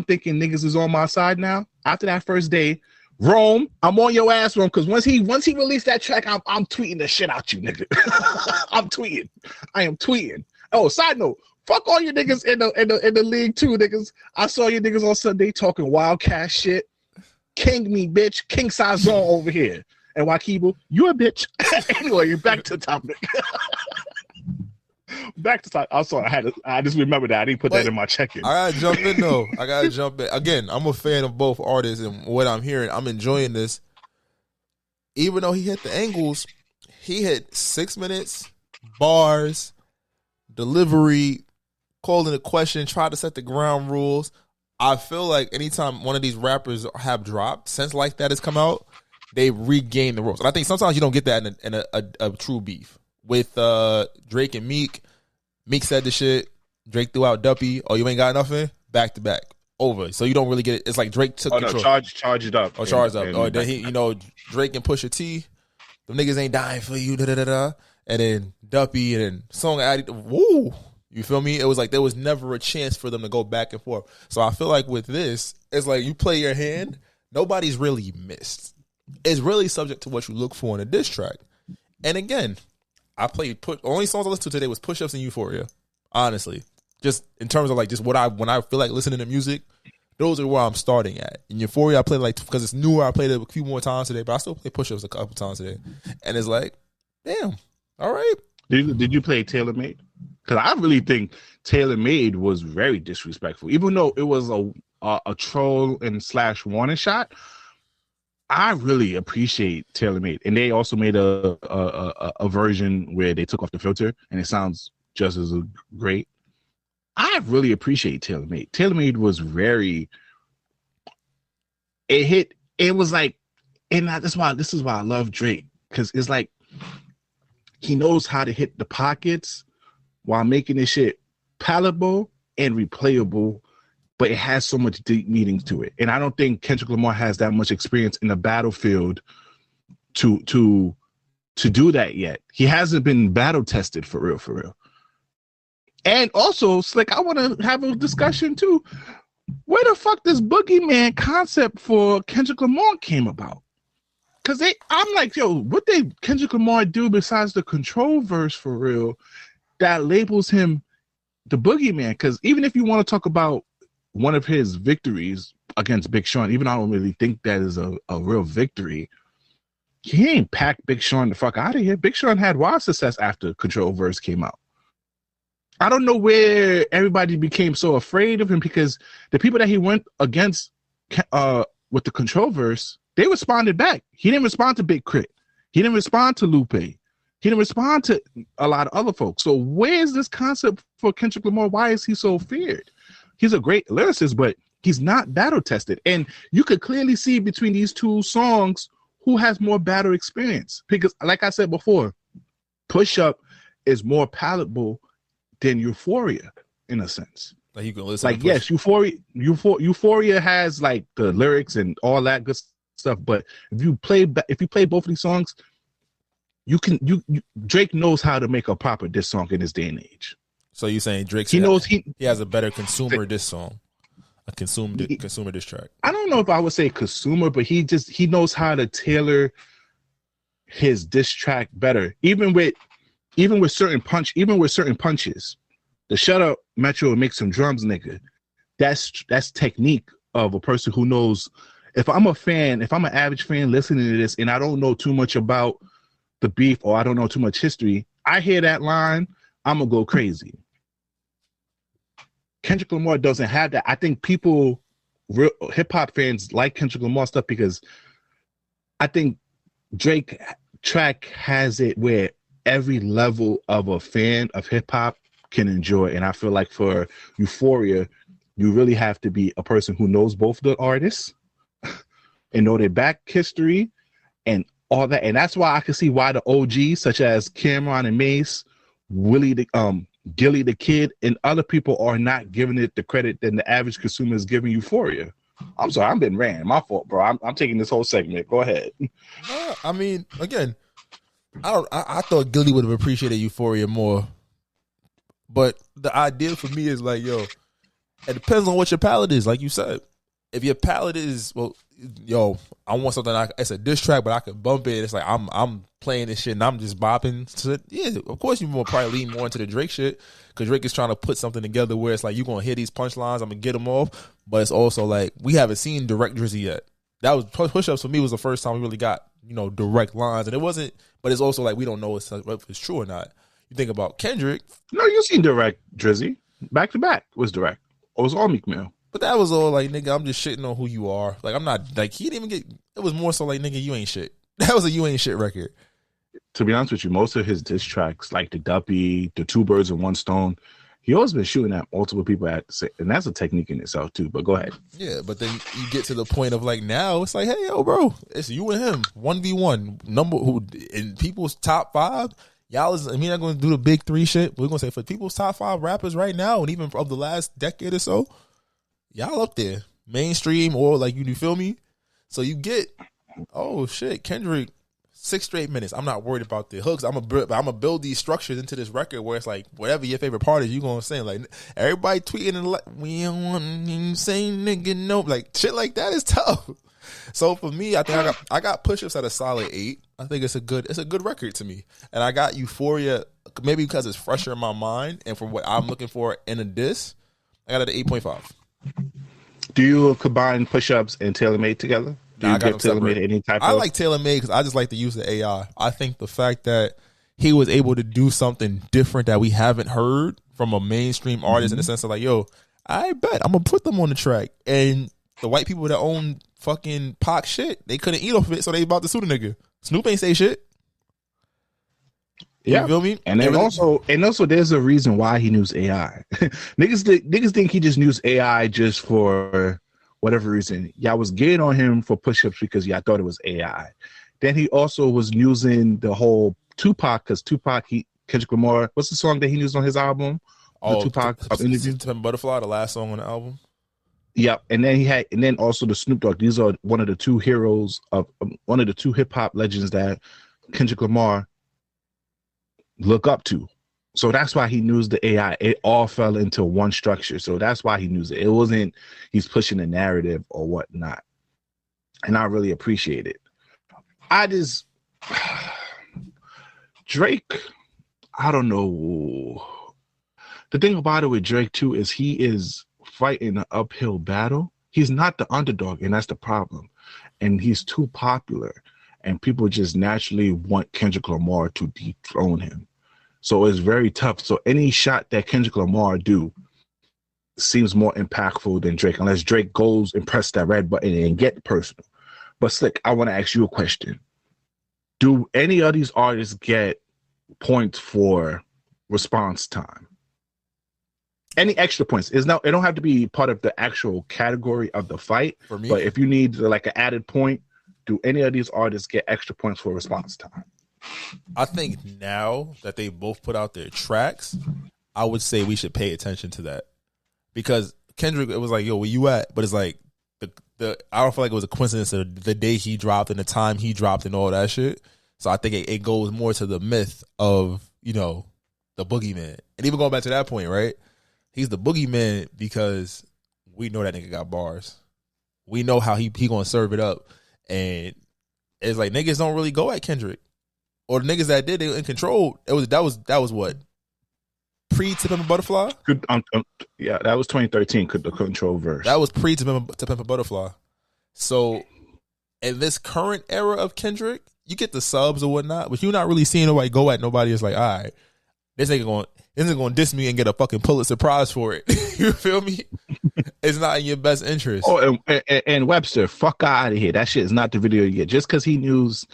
thinking niggas is on my side now. After that first day, Rome, I'm on your ass, Rome, because once he released that track, I'm tweeting the shit out you, nigga. I'm tweeting. I am tweeting. Oh, side note, fuck all you niggas in the league too, niggas. I saw you niggas on Sunday talking wildcat shit. King me, bitch. King size zone over here. And Wakibu, you a bitch. Anyway, you're back to the topic. Back to time. I'm sorry. I just remember that. I didn't put that in my check-in. I gotta jump in though. Again, I'm a fan of both artists, and what I'm hearing, I'm enjoying this. Even though he hit the angles, he hit 6 minutes, bars, delivery, calling a question, tried to set the ground rules. I feel like anytime one of these rappers have dropped, since like that has come out, they regain the rules. And I think sometimes you don't get that in a true beef. With Drake and Meek. Meek said the shit. Drake threw out Duppy. Oh, you ain't got nothing? Back to back. Over. So you don't really get it. It's like Drake took control. No, charge it up. Oh, charge up. Oh, then he, Drake and Pusha T. Them niggas ain't dying for you. Da da da da. And then Duppy and then song added. Woo. You feel me? It was like there was never a chance for them to go back and forth. So I feel like with this, it's like you play your hand. Nobody's really missed. It's really subject to what you look for in a diss track. And again, I played only songs I listened to today was Push Ups and Euphoria. Honestly, just in terms of like just when I feel like listening to music, Those are where I'm starting at. In Euphoria, I played like, because it's newer, I played it a few more times today, but I still play push-ups a couple times today. And it's like, damn, all right. Did you play Tailor Made? Because I really think Tailor Made was very disrespectful. Even though it was a troll and / warning shot, I really appreciate Tailor Made. And they also made a version where they took off the filter and it sounds just as great. I really appreciate Tailor Made. Tailor Made was very. It was like, and this is why I love Drake, because it's like he knows how to hit the pockets while making this shit palatable and replayable, but it has so much deep meanings to it. And I don't think Kendrick Lamar has that much experience in the battlefield to do that yet. He hasn't been battle tested for real. And also, Slick, I want to have a discussion too. Where the fuck this boogeyman concept for Kendrick Lamar came about? Because I'm like, yo, what did Kendrick Lamar do besides the control verse for real that labels him the boogeyman? Because even if you want to talk about one of his victories against Big Sean, even I don't really think that is a real victory. He ain't packed Big Sean the fuck out of here. Big Sean had wild success after Control verse came out. I don't know where everybody became so afraid of him, because the people that he went against with the Control verse, they responded back. He didn't respond to Big Crit. He didn't respond to Lupe. He didn't respond to a lot of other folks. So where's this concept for Kendrick Lamar? Why is he so feared? He's a great lyricist, but he's not battle tested. And you could clearly see between these two songs who has more battle experience. Because like I said before, Push Up is more palatable than Euphoria in a sense. Like you can listen. Like yes, Euphoria has like the lyrics and all that good stuff. But if you play both of these songs, Drake knows how to make a proper diss song in this day and age. So you're saying Drake? He knows he has a better consumer diss song, a consumer diss track. I don't know if I would say consumer, but he knows how to tailor his diss track better. Even with certain punches, the shut up Metro and make some drums, nigga. That's technique of a person who knows. If I'm an average fan listening to this and I don't know too much about the beef or I don't know too much history, I hear that line, I'm gonna go crazy. Kendrick Lamar doesn't have that. I think hip hop fans like Kendrick Lamar stuff because I think Drake track has it where every level of a fan of hip hop can enjoy. And I feel like for Euphoria, you really have to be a person who knows both the artists and know their back history and all that. And that's why I can see why the OGs such as Cameron and Mace, Gilly the Kid, and other people are not giving it the credit that the average consumer is giving Euphoria. I'm sorry, I've been ranting. My fault, bro. I'm taking this whole segment. Go ahead. I mean, again, I thought Gilly would have appreciated Euphoria more, but the idea for me is like, yo, it depends on what your palate is. Like you said, if your palate is, well, yo, I want something. It's a diss track, but I can bump it. It's like I'm playing this shit and I'm just bopping. So yeah, of course you will probably lean more into the Drake shit because Drake is trying to put something together where it's like you gonna hear these punchlines, I'm gonna get them off. But it's also like we haven't seen direct Drizzy yet. That was Push Ups for me was the first time we really got direct lines, and it wasn't. But it's also like we don't know if it's true or not. You think about Kendrick. No, you seen direct Drizzy. Back to back was direct. It was all Meek Mill. But that was all like, nigga, I'm just shitting on who you are. Like, I'm not, like, he didn't even get, it was more so like, nigga, you ain't shit. That was a you ain't shit record. To be honest with you, most of his diss tracks, like the Duppy, the Two Birds and One Stone, he always been shooting at multiple people and that's a technique in itself too, but go ahead. Yeah, but then you get to the point of like now, it's like, hey, yo, bro, it's you and him, 1v1, number who, in people's top 5, y'all is, I mean, I'm going to do the big 3 shit, we're going to say for people's top 5 rappers right now, and even of the last decade or so, y'all up there, mainstream or like you feel me? So you get, oh shit, Kendrick, 6 straight minutes. I'm not worried about the hooks. I'm gonna build these structures into this record where it's like whatever your favorite part is, you gonna sing. Like everybody tweeting and like we don't want to say nigga no, like shit like that is tough. So for me, I think I got Push Ups at a solid 8. I think it's a good record to me, and I got Euphoria maybe because it's fresher in my mind and for what I'm looking for in a diss, I got it at 8.5. Do you combine push-ups and TaylorMade together? Do you give TaylorMade any type of? I like TaylorMade because I just like to use the AI. I think the fact that he was able to do something different that we haven't heard from a mainstream artist in the sense of like, yo, I bet I'm gonna put them on the track, and the white people that own fucking Pac shit, they couldn't eat off of it, so they about to sue the nigga. Snoop ain't say shit. You feel me? And then also, there's a reason why he used AI. niggas think he just used AI just for whatever reason. Y'all was getting on him for push-ups because y'all thought it was AI. Then he also was using the whole Tupac, because Kendrick Lamar, what's the song that he used on his album? Tupac interview? Butterfly, the last song on the album. Yep, and then also the Snoop Dogg. These are one of the two heroes of one of the two hip hop legends that Kendrick Lamar look up to. So that's why he used the AI. It all fell into one structure. So that's why he used it. It wasn't he's pushing a narrative or whatnot. And I really appreciate it. Drake, I don't know. The thing about it with Drake too is he is fighting an uphill battle. He's not the underdog, and that's the problem. And he's too popular, and people just naturally want Kendrick Lamar to dethrone him. So it's very tough. So any shot that Kendrick Lamar do seems more impactful than Drake, unless Drake goes and press that red button and get personal. But Slick, I want to ask you a question. Do any of these artists get points for response time? Any extra points? It don't have to be part of the actual category of the fight. For me, but if you need like an added point, do any of these artists get extra points for response time? I think now that they both put out their tracks, I would say we should pay attention to that, because Kendrick, it was like, yo, where you at? But it's like I don't feel like it was a coincidence of the day he dropped and the time he dropped and all that shit. So I think it goes more to the myth of, the boogeyman. And even going back to that point, right? He's the boogeyman because we know that nigga got bars. We know how he gonna serve it up. And it's like niggas don't really go at Kendrick. Or the niggas that did, they were in control. That was what? Pre-To Pimp a Butterfly? Yeah, that was 2013, the control verse. That was pre-To Pimp a Butterfly. So in this current era of Kendrick, you get the subs or whatnot, but you're not really seeing nobody go at nobody. It's like, all right, this nigga gonna diss me and get a fucking Pulitzer Prize for it. You feel me? It's not in your best interest. Oh, and Webster, fuck out of here. That shit is not the video you get. Just because he used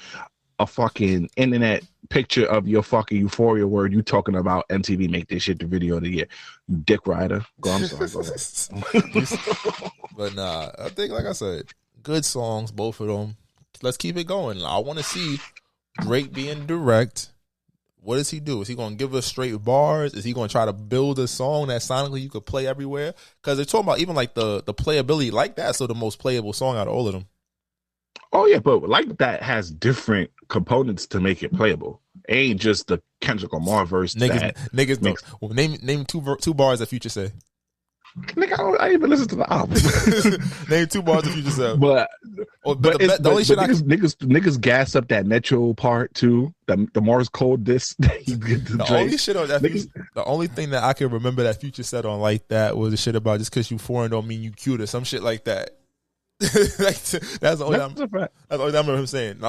a fucking internet picture of your fucking Euphoria word, you talking about MTV make this shit the video of the year. You dick rider. I'm sorry. Go ahead. But nah, I think, like I said, good songs, both of them. Let's keep it going. I want to see Drake being direct. What does he do? Is he going to give us straight bars? Is he going to try to build a song that sonically you could play everywhere? Because they're talking about even like the playability, like that's so the most playable song out of all of them. Oh yeah, but like that has different components to make it playable. It ain't just the Kendrick Lamar verse. Niggas makes... Well, name two bars that Future say. Nigga, I didn't even listen to the album. Name two bars that Future said. But niggas gas up that Metro part too. The Mars Code this. The only shit on that. The only thing that I can remember that Future said on like that was the shit about just because you foreign don't mean you cute or some shit like that. That's the only time I remember him saying.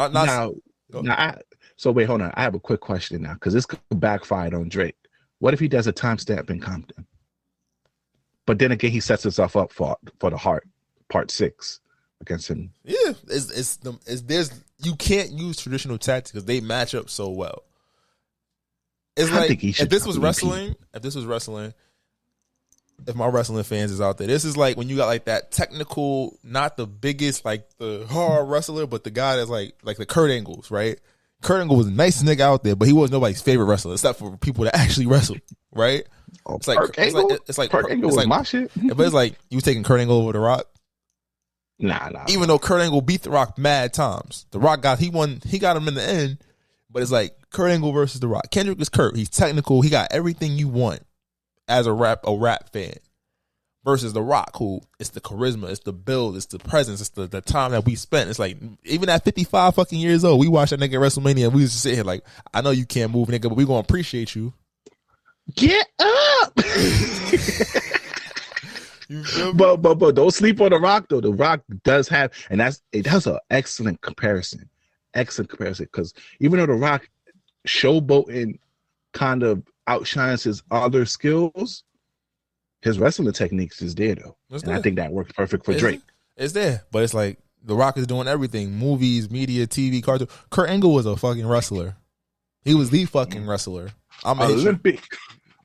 So wait, hold on. I have a quick question now because this could backfire on Drake. What if he does a timestamp in Compton? But then again, he sets himself up for the Heart Part 6 against him. Yeah, you can't use traditional tactics because they match up so well. It's like if this was wrestling, if my wrestling fans is out there, this is like when you got like that technical, not the biggest like the hard wrestler, but the guy that's like the Kurt Angles, right? Kurt Angle was the nicest nigga out there, but he was nobody's favorite wrestler except for people that actually wrestle, right? Oh, it's like Kurt Angle was my shit. But it's like you taking Kurt Angle over The Rock. Nah. Even though Kurt Angle beat The Rock mad times, The Rock got him in the end. But it's like Kurt Angle versus The Rock. Kendrick is Kurt. He's technical. He got everything you want as a rap fan. Versus The Rock, who it's the charisma, it's the build, it's the presence, it's the time that we spent. It's like even at 55 fucking years old, we watched that nigga at WrestleMania and we used to sit here like, I know you can't move, nigga, but we gonna appreciate you. Get up. You feel me? But don't sleep on The Rock though. The Rock does have, and that's an excellent comparison. Excellent comparison, because even though The Rock showboating kind of outshines his other skills, his wrestling techniques is there though. I think that works perfect for Drake. It's there, but it's like The Rock is doing everything: movies, media, TV, cartoon. Kurt Angle was a fucking wrestler. He was the fucking wrestler. I'm Olympic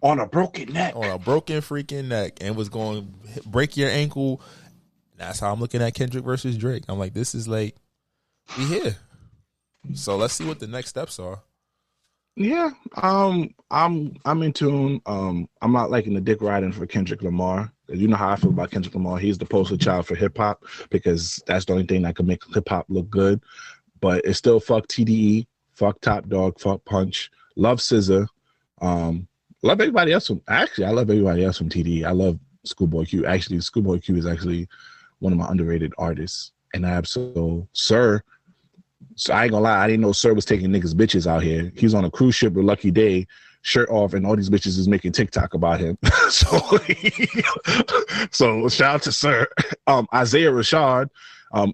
on a broken neck. On a broken freaking neck, and was going to break your ankle. That's how I'm looking at Kendrick versus Drake. I'm like, this is like, we here. So let's see what the next steps are. Yeah, I'm in tune. I'm not liking the dick riding for Kendrick Lamar. You know how I feel about Kendrick Lamar. He's the poster child for hip hop because that's the only thing that can make hip hop look good. But it's still fuck TDE, fuck Top Dog, fuck Punch. Love SZA. Love everybody else I love everybody else from TDE. I love Schoolboy Q. Actually, Schoolboy Q is actually one of my underrated artists. And Sir. So I ain't gonna lie, I didn't know Sir was taking niggas bitches out here. He was on a cruise ship with Lucky Day, shirt off, and all these bitches is making TikTok about him. so shout out to Sir. Isaiah Rashad,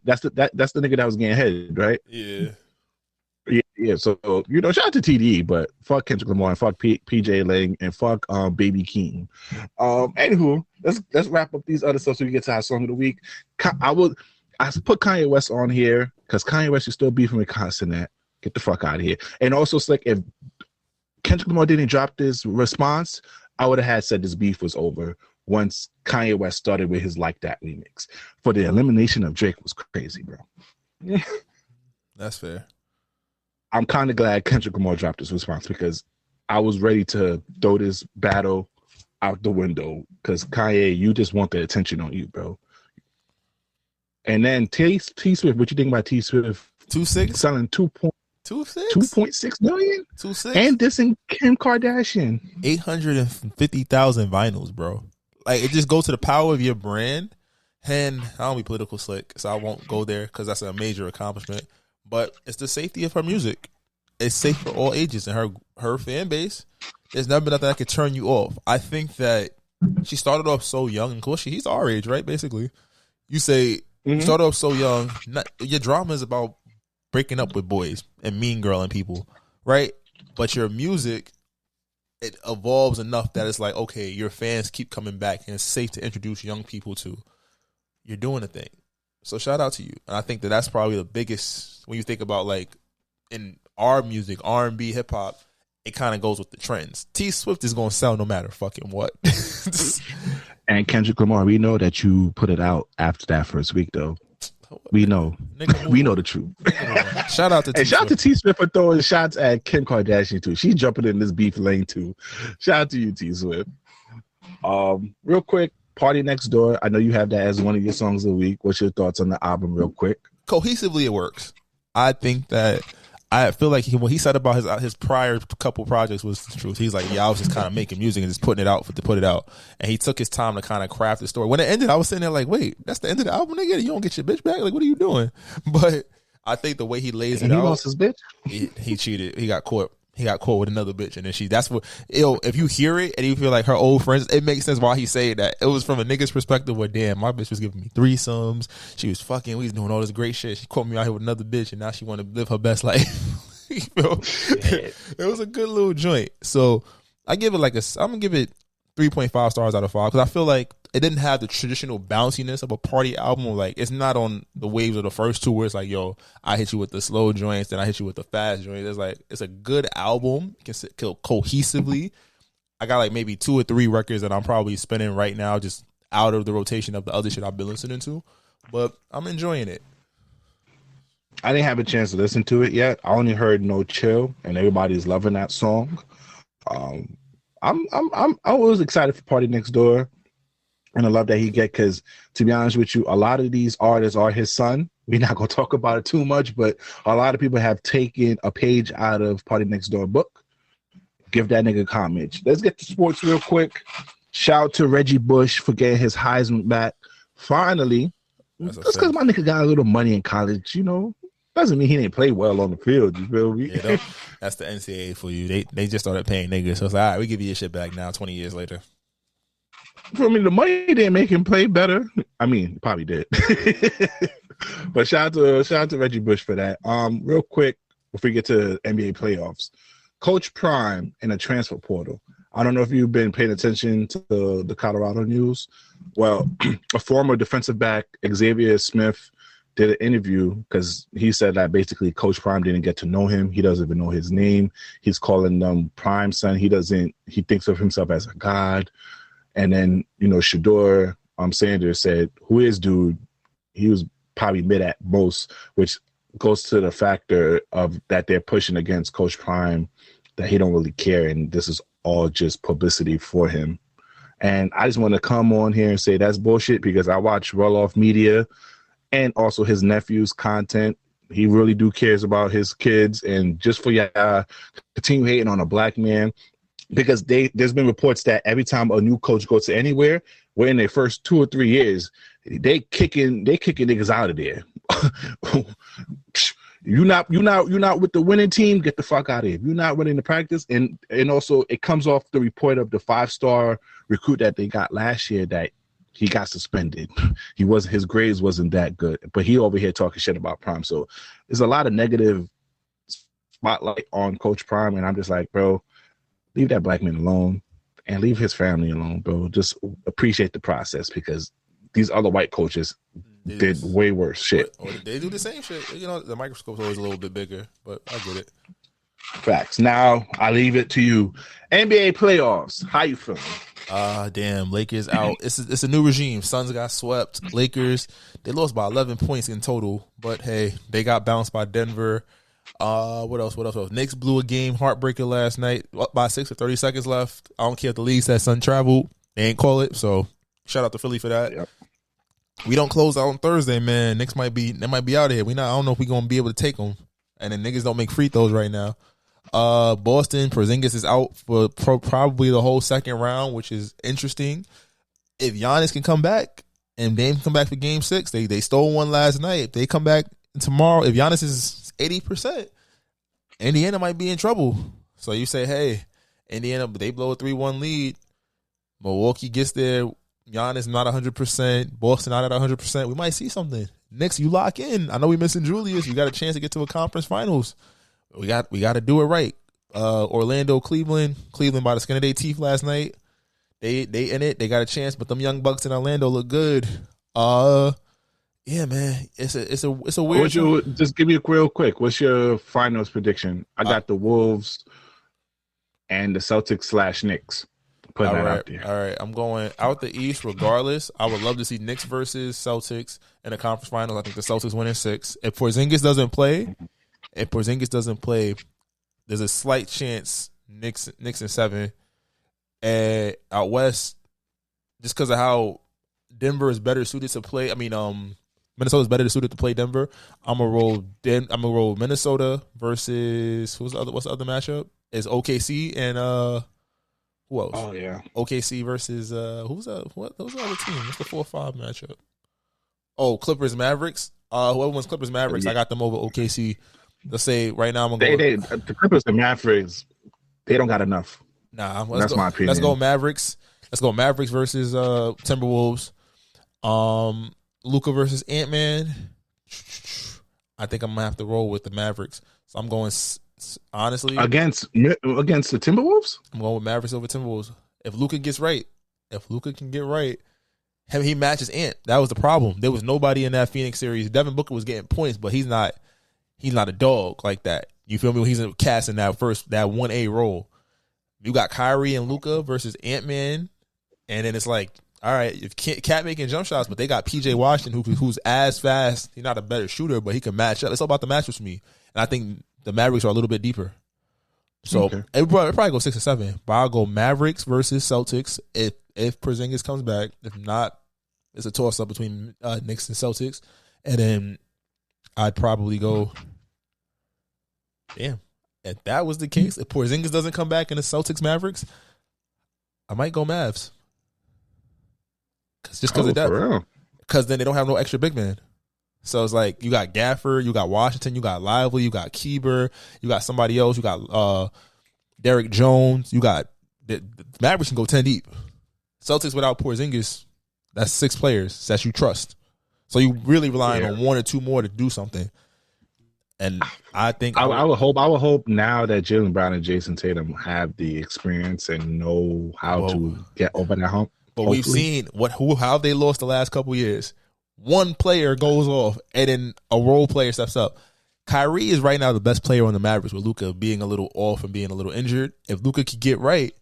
that's the nigga that was getting headed, right? Yeah. Yeah. So shout out to TDE, but fuck Kendrick Lamar and fuck PJ Lang and fuck Baby Keem. Anywho, let's wrap up these other stuff so we get to our song of the week. I put Kanye West on here because Kanye West is still beefing with Consonant. Get the fuck out of here. And also, it's like if Kendrick Lamar didn't drop this response, I would have said this beef was over once Kanye West started with his Like That remix. For the elimination of Drake was crazy, bro. That's fair. I'm kind of glad Kendrick Lamar dropped this response because I was ready to throw this battle out the window because Kanye, you just want the attention on you, bro. And then T Swift, what you think about T Swift? 2.6 selling 2.6 million. 2.6 and dissing Kim Kardashian. 850,000 vinyls, bro. Like it just goes to the power of your brand. And I don't be political slick, so I won't go there because that's a major accomplishment. But it's the safety of her music. It's safe for all ages and her fan base. There's never been nothing that could turn you off. I think that she started off so young, and course he's our age, right? Basically, you say. You start off so young. Your drama is about breaking up with boys and mean girling people, right? But your music, it evolves enough that it's like, okay, your fans keep coming back and it's safe to introduce young people to. You're doing a thing. So shout out to you. And I think that's probably the biggest, when you think about like in our music, R&B, hip hop, it kind of goes with the trends. T Swift is going to sell no matter fucking what. And Kendrick Lamar, we know that you put it out after that first week, though. We know. We know the truth. Shout out to T Swift. And shout out to T Swift for throwing shots at Kim Kardashian, too. She's jumping in this beef lane, too. Shout out to you, T Swift. Real quick, Party Next Door. I know you have that as one of your songs of the week. What's your thoughts on the album, real quick? Cohesively, it works. I think that I feel like what he said about his prior couple projects was the truth. He's like, yeah, I was just kind of making music and just putting it out to put it out. And he took his time to kind of craft the story. When it ended, I was sitting there like, wait, that's the end of the album, nigga? You don't get your bitch back? Like, what are you doing? But I think the way he lays it out. He lost his bitch? He cheated. He got caught. He got caught with another bitch, and then that's what. If you hear it and you feel like her old friends, it makes sense why he said that. It was from a nigga's perspective where, damn, my bitch was giving me threesomes. She was fucking. We was doing all this great shit. She caught me out here with another bitch, and now she want to live her best life. You know? It was a good little joint. So I give it I'm gonna give it 3.5 stars out of 5 because I feel like it didn't have the traditional bounciness of a party album. Like it's not on the waves of the first two where it's like, yo, I hit you with the slow joints, then I hit you with the fast joints. It's like it's a good album, can cohesively. I got like maybe 2 or 3 records that I'm probably spinning right now, just out of the rotation of the other shit I've been listening to. But I'm enjoying it. I didn't have a chance to listen to it yet. I only heard No Chill, and everybody's loving that song. I was excited for Party Next Door, and I love that he because to be honest with you, a lot of these artists are his son. We're not gonna talk about it too much, but a lot of people have taken a page out of Party Next Door book. Give that nigga homage. Let's get to sports real quick. Shout out to Reggie Bush for getting his Heisman back. Finally. Just because my nigga got a little money in college, doesn't mean he didn't play well on the field. You feel me? Yeah, that's the NCAA for you. They just started paying niggas. So it's like, all right, we give you your shit back now, 20 years later. For me, the money didn't make him play better. I mean, probably did. But shout out to Reggie Bush for that. Real quick before we get to NBA playoffs, Coach Prime in a transfer portal. I don't know if you've been paying attention to the Colorado news. Well, a former defensive back, Xavier Smith, did an interview because he said that basically Coach Prime didn't get to know him. He doesn't even know his name. He's calling them Prime son. He thinks of himself as a god. And then, Shador Sanders said, who is dude? He was probably mid at most, which goes to the factor of that they're pushing against Coach Prime, that he don't really care. And this is all just publicity for him. And I just want to come on here and say that's bullshit because I watch Roloff Media and also his nephew's content. He really do cares about his kids. And just for y'all continue hating on a black man, because there's been reports that every time a new coach goes to anywhere, within their first 2 or 3 years, they kicking niggas out of there. You're not with the winning team, get the fuck out of here. You're not running the practice. And also it comes off the report of the 5-star recruit that they got last year that he got suspended. His grades wasn't that good, but he over here talking shit about Prime. So there's a lot of negative spotlight on Coach Prime, and I'm just like, bro, leave that black man alone and leave his family alone, bro. Just appreciate the process because these other white coaches did way worse shit. Or they do the same shit. The microscope's always a little bit bigger, but I get it. Facts. Now I leave it to you. NBA playoffs. How you feeling? Damn, Lakers out. It's a new regime. Suns got swept. Lakers, they lost by 11 points in total, but hey, they got bounced by Denver. What else? Knicks blew a game heartbreaker last night up by 6 with 30 seconds left. I don't care if the league says Sun traveled. They ain't call it, so shout out to Philly for that. Yep. We don't close out on Thursday, man. Knicks might be out of here. I don't know if we're gonna be able to take them. And then niggas don't make free throws right now. Boston, Porzingis is out for probably the whole second round, which is interesting. If Giannis can come back and Dame can come back for Game 6, they stole one last night. If they come back tomorrow, if Giannis is 80%, Indiana might be in trouble. So you say, hey, Indiana, they blow a 3-1 lead. Milwaukee gets there. Giannis not 100%. Boston not at 100%. We might see something. Knicks, you lock in. I know we missing Julius. You got a chance to get to a conference finals. We got to do it right. Orlando, Cleveland by the skin of their teeth last night. They in it. They got a chance, but them young bucks in Orlando look good. Yeah, man, it's a weird. Just give me a real quick. What's your finals prediction? I got the Wolves and the Celtics / Knicks. Put that out there. All right, I'm going out the East regardless. I would love to see Knicks versus Celtics in the conference finals. I think the Celtics win in 6. If Porzingis doesn't play, there's a slight chance Knicks in 7. And out West, just because of how Denver is better suited to play. I mean, Minnesota's better suited to play Denver. I'm gonna roll Minnesota versus what's the other matchup? Is OKC and who else? Oh yeah, OKC versus who's the other team? What's the 4-5 matchup? Oh, Clippers Mavericks. Whoever wins Clippers Mavericks, I got them over OKC. Let's say right now I'm gonna go. The Clippers and Mavericks, they don't got enough. Nah, that's my opinion. Let's go Mavericks. Let's go Mavericks versus Timberwolves. Luka versus Ant-Man. I think I'm gonna have to roll with the Mavericks. So I'm going honestly against the Timberwolves. I'm going with Mavericks over Timberwolves. If Luka can get right, he matches Ant. That was the problem. There was nobody in that Phoenix series. Devin Booker was getting points, but he's not a dog like that. You feel me? He's a cast in that 1A role. You got Kyrie and Luka versus Ant-Man, and then it's like, all right, if Cat making jump shots, but they got PJ Washington who's as fast. He's not a better shooter, but he can match up. It's all about the matchups for me. And I think the Mavericks are a little bit deeper. So it probably go 6 or 7. But I'll go Mavericks versus Celtics if Porzingis comes back. If not, it's a toss-up between Knicks and Celtics. And then I'd probably go, damn, if that was the case, if Porzingis doesn't come back in the Celtics Mavericks, I might go Mavs. Just because of that. Because then they don't have no extra big man. So it's like you got Gafford, you got Washington, you got Lively, you got Keeber, you got somebody else, you got Derek Jones, you got the Mavericks can go 10 deep. Celtics without Porzingis, that's 6 players that you trust. So you really relying on 1 or 2 more to do something. And I think I would hope now that Jaylen Brown and Jason Tatum have the experience and know how to get over that hump. But we've seen how they lost the last couple years. One player goes off, and then a role player steps up. Kyrie is right now the best player on the Mavericks, with Luka being a little off and being a little injured. If Luka could get right,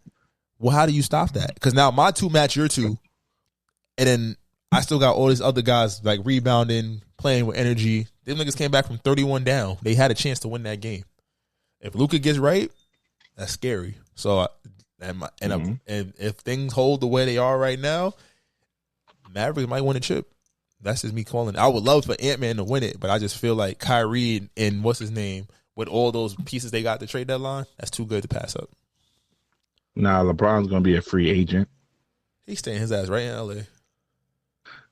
well, how do you stop that? Because now my 2 match your 2, and then I still got all these other guys like rebounding, playing with energy. Them niggas came back from 31 down. They had a chance to win that game. If Luka gets right, that's scary. So, and if things hold the way they are right now, Mavericks might win a chip. That's just me calling. I would love for Ant-Man to win it, but I just feel like Kyrie and what's his name, with all those pieces they got at the trade deadline, that's too good to pass up. Nah, LeBron's going to be a free agent. He's staying his ass right in L.A.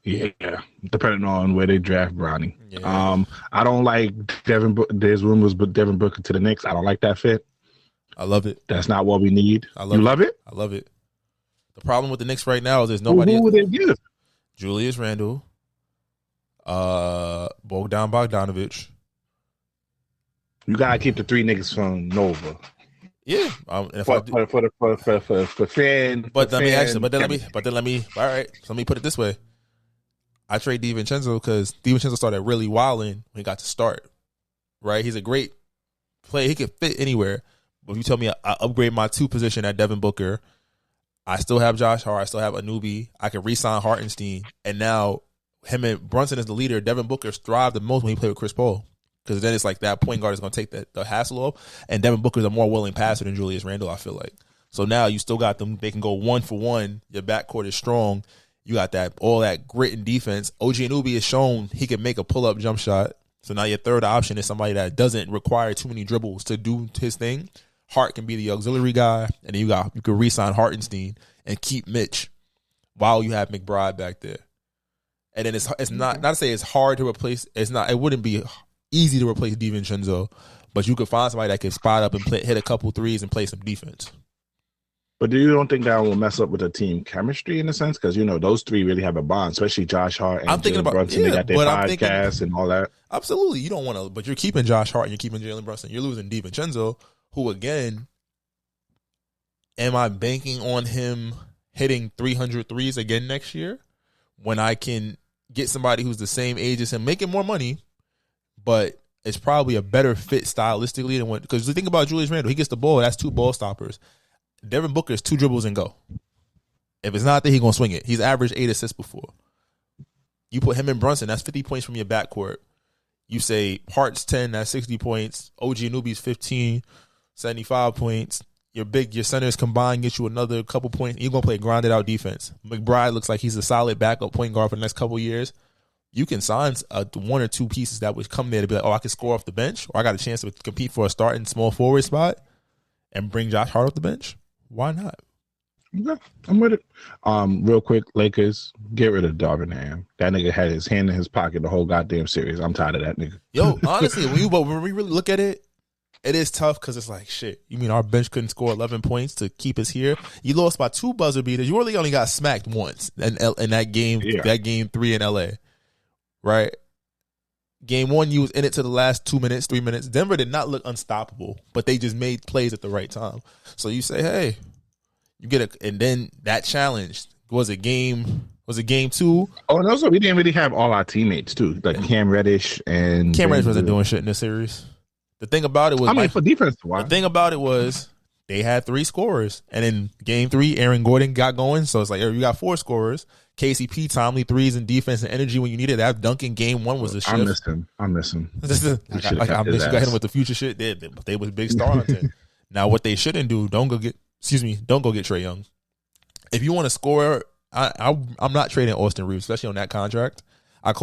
Yeah, depending on where they draft Bronny. Yeah. I don't like there's rumors, but Devin Booker to the Knicks. I don't like that fit. I love it. That's not what we need. Love it? I love it. The problem with the Knicks right now is there's nobody. Who would they give? Julius Randle, Bogdan Bogdanovic. You gotta keep the 3 niggas from Nova. Yeah, for fan. But then let me. All right, so let me put it this way. I trade DiVincenzo because DiVincenzo started really wilding when he got to start. Right, he's a great player. He can fit anywhere. But if you tell me I upgrade my 2 position at Devin Booker, I still have Josh Hart. I still have Anunoby. I can re-sign Hartenstein, and now him and Brunson is the leader. Devin Booker thrived the most when he played with Chris Paul. Because then it's like that point guard is going to take the hassle off. And Devin Booker's a more willing passer than Julius Randle, I feel like. So now you still got them. They can go 1 for 1. Your backcourt is strong. You got all that grit and defense. OG Anunoby has shown he can make a pull-up jump shot. So now your third option is somebody that doesn't require too many dribbles to do his thing. Hart can be the auxiliary guy. And then you can re-sign Hartenstein and keep Mitch while you have McBride back there. And then it's not to say it's hard to replace. It wouldn't be easy to replace DiVincenzo, but you could find somebody that can spot up and hit a couple threes and play some defense. But do you don't think that will mess up with the team chemistry in a sense? Because, those 3 really have a bond, especially Josh Hart and Jalen Brunson. They got their podcast and all that. Absolutely. You don't want to, but you're keeping Josh Hart and you're keeping Jalen Brunson. You're losing DiVincenzo, who, again, am I banking on him hitting 300 threes again next year when I can get somebody who's the same age as him, making more money, but it's probably a better fit stylistically than what, because you think about Julius Randle, he gets the ball, that's 2 ball stoppers. Devin Booker is 2 dribbles and go. If it's not there, he's going to swing it. He's averaged 8 assists before. You put him and Brunson, that's 50 points from your backcourt. You say Hart's 10, that's 60 points. OG Anunoby's 15, 75 points. Your centers combined get you another couple points. You're going to play grounded out defense. McBride looks like he's a solid backup point guard for the next couple of years. You can sign 1 or 2 pieces that would come there to be like, I can score off the bench, or I got a chance to compete for a starting small forward spot and bring Josh Hart off the bench. Why not? Okay, I'm with it. Real quick, Lakers, get rid of Darvin Ham. That nigga had his hand in his pocket the whole goddamn series. I'm tired of that nigga. Yo, honestly, when we really look at it, it is tough because it's like, shit, you mean our bench couldn't score 11 points to keep us here? You lost by 2 buzzer beaters. You really only got smacked once in that game, that game 3 in LA, right? Game 1, you was in it to the last 2 minutes, 3 minutes. Denver did not look unstoppable, but they just made plays at the right time. So you say, hey, you get and then that challenge was it game 2? Oh, and also we didn't really have all our teammates too, like Cam Reddish wasn't doing shit in this series. The thing about it was, for defense, the thing about it was they had 3 scorers, and in game 3, Aaron Gordon got going. So it's like, you got 4 scorers. KCP, timely threes and defense and energy when you needed that. Duncan game 1 was a shift. I miss him. I miss you got him with the future shit. They was big star on it. Now what they shouldn't do, don't go get Trae Young. If you want to score, I'm not trading Austin Reeves, especially on that contract. I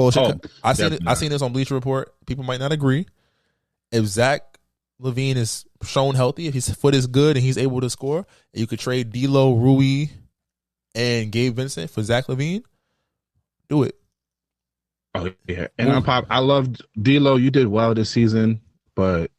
seen this on Bleacher Report. People might not agree. If Zach LaVine is shown healthy, if his foot is good and he's able to score, you could trade D'Lo, Rui, and Gabe Vincent for Zach LaVine. Do it. Oh yeah, and I loved D'Lo. You did well this season, but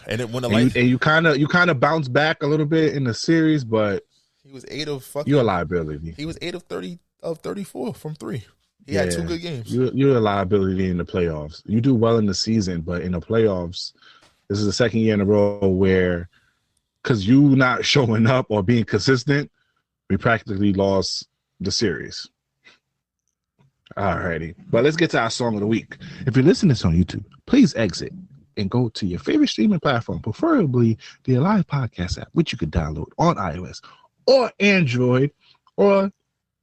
and it when you kind of bounced back a little bit in the series, but He was 8 of fucking. You're a liability. He was 8 of 34 from 3 He had 2 good games. You're a liability in the playoffs. You do well in the season, but in the playoffs, this is the second year in a row where, because you not showing up or being consistent, we practically lost the series. Alrighty. But let's get to our song of the week. If you're listening to this on YouTube, please exit and go to your favorite streaming platform, preferably the Alive Podcast app, which you could download on iOS or Android, or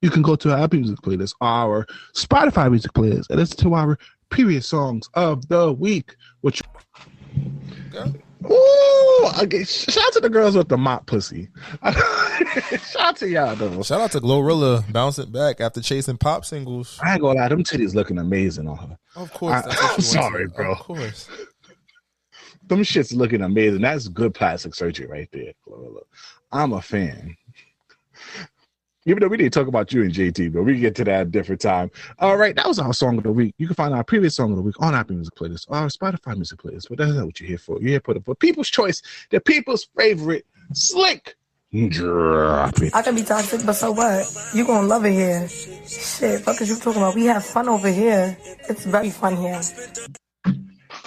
you can go to our Apple Music playlist, our Spotify music playlist, and listen to our previous songs of the week. Which, okay, shout out to the girls with the mop pussy. Shout out to y'all though. Shout out to Glorilla bouncing back after chasing pop singles. I ain't gonna lie, them titties looking amazing on her. Of course, I'm sorry, bro. Of course, them shits looking amazing. That's good plastic surgery right there, Glorilla. I'm a fan. Even though we didn't talk about you and JT, but we can get to that at a different time. All right, that was our song of the week. You can find our previous song of the week on Apple Music playlist or our Spotify music playlist, but that's not what you're here for. You're here for people's choice, the people's favorite, Slick. Drop it. I can be toxic, but so what? You gonna love it here. Shit, fuck is you talking about? We have fun over here. It's very fun here.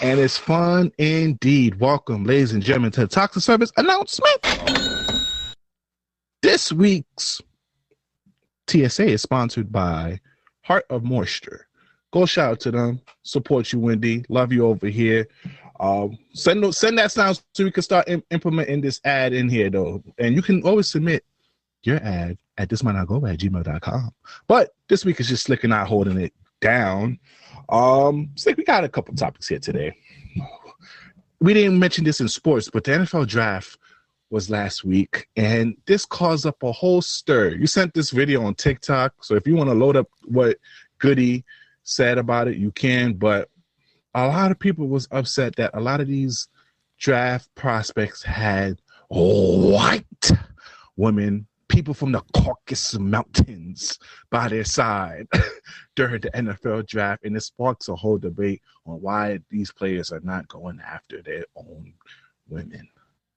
And it's fun indeed. Welcome, ladies and gentlemen, to the Toxic Service announcement. This week's TSA is sponsored by Heart of Moisture. Go shout out to them. Support you, Wendy. Love you over here. Send that sound so we can start implementing this ad in here, though. And you can always submit your ad at thismightnotgo@gmail.com. But this week is just Slick and I holding it down. Slick, we got a couple topics here today. We didn't mention this in sports, but the NFL draft was last week, and this caused up a whole stir. You sent this video on TikTok, so if you want to load up what Goody said about it, you can, but a lot of people was upset that a lot of these draft prospects had white women, people from the Caucasus Mountains by their side during the NFL draft, and it sparks a whole debate on why these players are not going after their own women.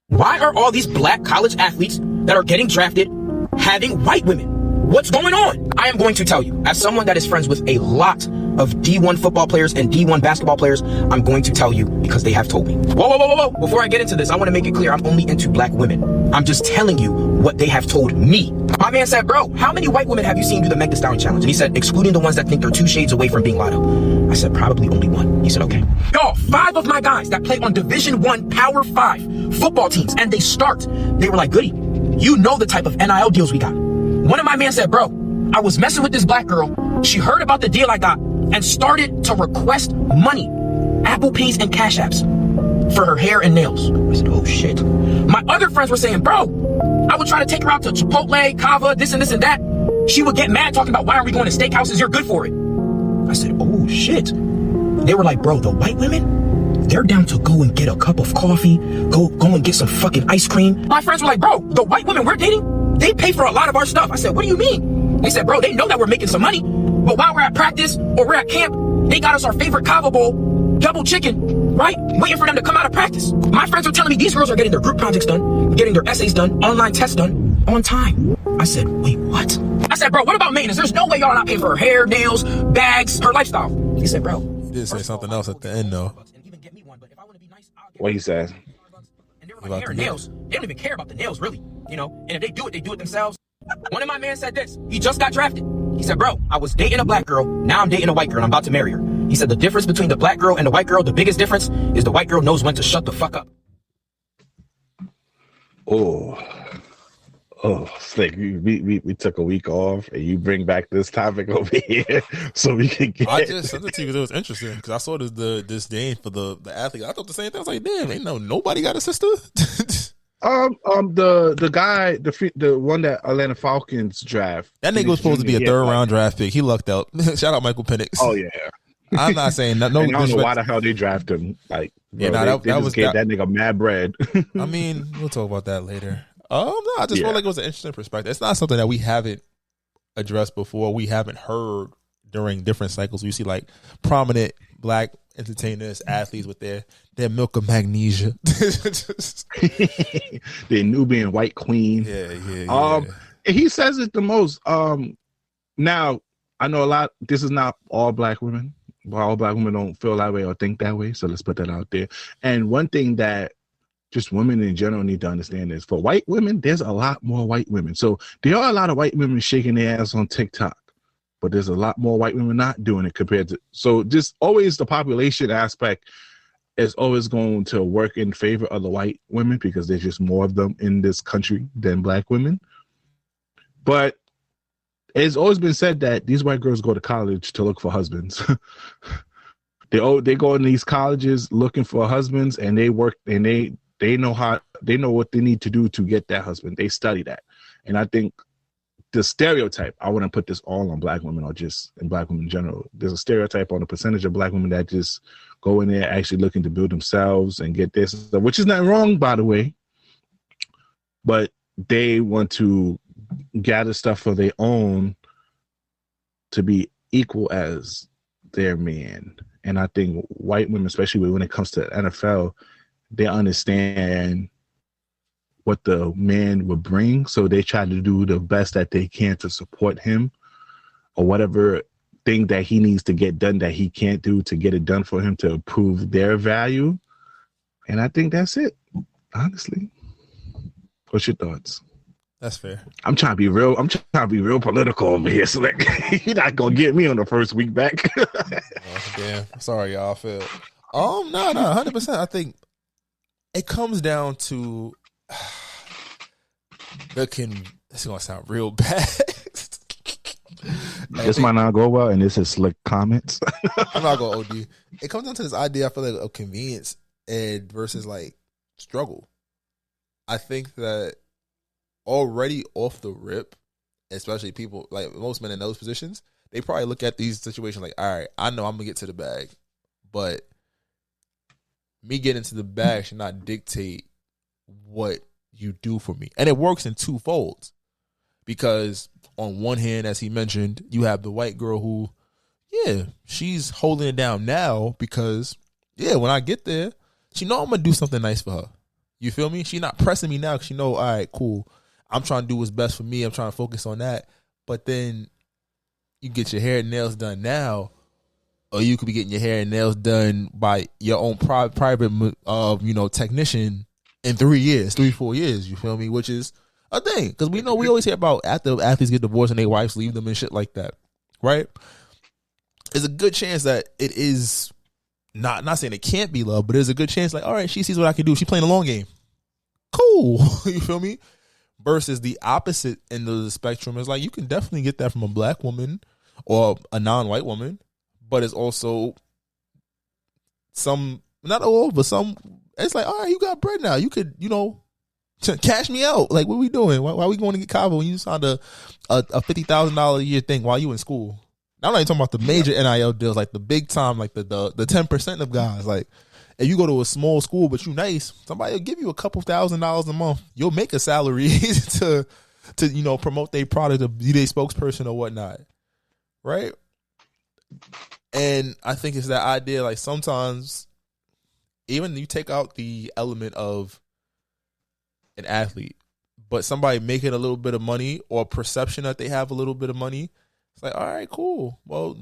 Why are all these black college athletes that are getting drafted having white women? What's going on? I am going to tell you, as someone that is friends with a lot of D1 football players and D1 basketball players, I'm going to tell you because they have told me. Whoa. Before I get into this, I want to make it clear I'm only into black women. I'm just telling you what they have told me. My man said, bro, how many white women have you seen do the Megan Thee Stallion challenge? And he said, excluding the ones that think they're 2 shades away from being Lotto. I said, probably only 1. He said, okay. Y'all, 5 of my guys that play on Division I Power 5 football teams, and they start, they were like, Goody, you know the type of NIL deals we got. One of my men said, bro, I was messing with this black girl. She heard about the deal I got and started to request money, Apple Pays and Cash Apps for her hair and nails. I said, oh shit. My other friends were saying, bro, I would try to take her out to Chipotle, Kava, this and that. She would get mad talking about, why are we going to steakhouses? You're good for it. I said, oh shit. They were like, bro, the white women, they're down to go and get a cup of coffee, go and get some fucking ice cream. My friends were like, bro, the white women we're dating, they pay for a lot of our stuff. I said, what do you mean? They said, bro, they know that we're making some money, but while we're at practice or we're at camp, they got us our favorite Cava Bowl, double chicken, right? Waiting for them to come out of practice. My friends were telling me these girls are getting their group projects done, getting their essays done, online tests done, on time. I said, wait, what? I said, bro, what about maintenance? There's no way y'all are not paying for her hair, nails, bags, her lifestyle. He said, bro. He did say something else at the end, though. What he said? And they were like, hair and nails. They don't even care about the nails, really. You know, and if they do it themselves. One of my men said this. He just got drafted. He said, bro, I was dating a black girl. Now I'm dating a white girl and I'm about to marry her. He said the difference between the black girl and the white girl, the biggest difference is the white girl knows when to shut the fuck up. Slick, we took a week off and you bring back this topic over here so we can get. I just sent it to you because it was interesting because I saw the disdain for the athlete. I thought the same thing. I was like, damn, ain't nobody got a sister. The guy, the one that Atlanta Falcons draft. That nigga was supposed to be a third round draft pick. He lucked out. Shout out Michael Penix. Oh yeah. I'm not saying that. No, I don't know why the hell they drafted him. Like, bro, that nigga mad bread. I mean, we'll talk about that later. No, I just felt like it was an interesting perspective. It's not something that we haven't addressed before. We haven't heard during different cycles. We see like prominent black entertainers, athletes with their milk of magnesia. The Nubian white queen. Yeah. And he says it the most. Now I know a lot. This is not all black women. But all black women don't feel that way or think that way. So let's put that out there. And one thing that just women in general need to understand is for white women, there's a lot more white women. So there are a lot of white women shaking their ass on TikTok, but there's a lot more white women not doing it compared to. So just always the population aspect is always going to work in favor of the white women because there's just more of them in this country than black women. But it's always been said that these white girls go to college to look for husbands. They go in these colleges looking for husbands, and they work, and they know what they need to do to get that husband. They study that. And I think the stereotype, I wouldn't put this all on black women or just in black women in general. There's a stereotype on the percentage of black women that just go in there actually looking to build themselves and get this stuff, which is not wrong, by the way. But they want to gather stuff for their own to be equal as their man. And I think white women, especially when it comes to NFL, they understand what the man would bring. So they try to do the best that they can to support him or whatever thing that he needs to get done that he can't do to get it done for him to prove their value. And I think that's it, honestly. What's your thoughts? That's fair. I'm trying to be real. I'm trying to be real political over here. So like, you're not gonna get me on the first week back. Damn. Sorry, y'all. I feel. No, 100%. I think it comes down to It's gonna sound real bad. This might not go well, and this is slick comments. I'm not gonna OD. It comes down to this idea. I feel like of convenience and versus like struggle. I think that already off the rip, especially people like most men in those positions, they probably look at these situations like, all right, I know I'm gonna get to the bag, but me getting to the bag should not dictate what you do for me. And it works in two folds, because on one hand, as he mentioned, you have the white girl who, yeah, she's holding it down now because, yeah, when I get there, she know I'm gonna do something nice for her. You feel me? She's not pressing me now because she know, all right, cool, I'm trying to do what's best for me. I'm trying to focus on that. But then you get your hair and nails done now, or you could be getting your hair and nails done by your own private technician in 3 years, 4 years. You feel me? Which is a thing, because we know we always hear about after athletes get divorced and their wives leave them and shit like that, right? There's a good chance that it is not saying it can't be love, but there's a good chance like, all right, she sees what I can do. She's playing a long game. Cool. You feel me? Versus the opposite end of the spectrum is like, you can definitely get that from a black woman or a non-white woman, but it's also some, not all, but some, it's like, all right, you got bread now. You could, cash me out. Like, what are we doing? Why are we going to get Cabo when you signed a $50,000 a year thing while you in school? Now, I'm not even talking about the major NIL deals, like the big time, like the 10% of guys. Like, if you go to a small school but you nice, somebody will give you a couple $1,000s a month. You'll make a salary to promote their product, to be their spokesperson or whatnot, right? And I think it's that idea, like sometimes even you take out the element of an athlete, but somebody making a little bit of money or perception that they have a little bit of money, it's like, all right, cool. Well,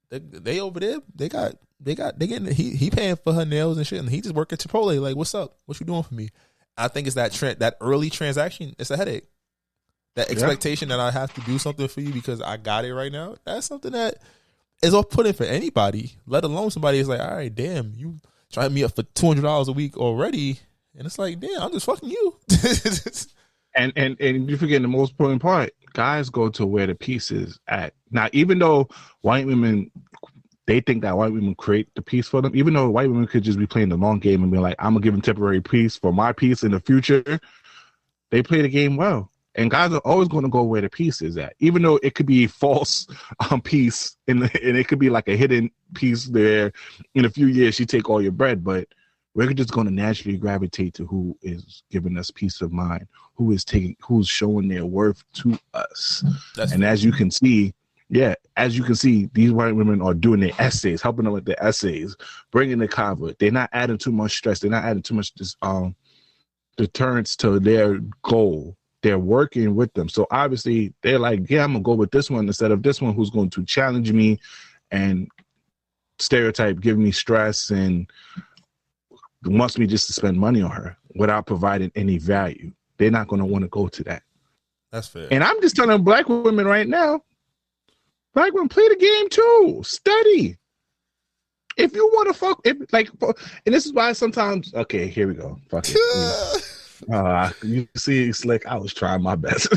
they over there, they getting he paying for her nails and shit, and he just work at Chipotle. Like, what's up? What you doing for me? I think it's that early transaction. It's a headache. That expectation that I have to do something for you because I got it right now. That's something that is off-putting for anybody, let alone somebody is like, all right, damn, you trying me up for $200 a week already, and it's like, damn, I'm just fucking you. And you're forgetting the most important part. Guys go to where the piece is at. Now, even though white women, they think that white women create the peace for them, even though white women could just be playing the long game and be like, I'm going to give them temporary peace for my peace in the future, they play the game well. And guys are always going to go where the peace is at, even though it could be false peace, and it could be like a hidden peace there. In a few years, she take all your bread, but we're just going to naturally gravitate to who is giving us peace of mind, who's showing their worth to us. And as you can see, Yeah, as you can see, these white women are doing their essays, helping them with their essays, bringing the cover. They're not adding too much stress. They're not adding too much deterrence to their goal. They're working with them. So obviously, they're like, yeah, I'm going to go with this one instead of this one who's going to challenge me and stereotype, give me stress, and wants me just to spend money on her without providing any value. They're not going to want to go to that. That's fair. And I'm just telling black women right now, black women, play the game too. Study. If you want to fuck, and this is why sometimes, okay, here we go. Fuck it. You see, Slick, I was trying my best.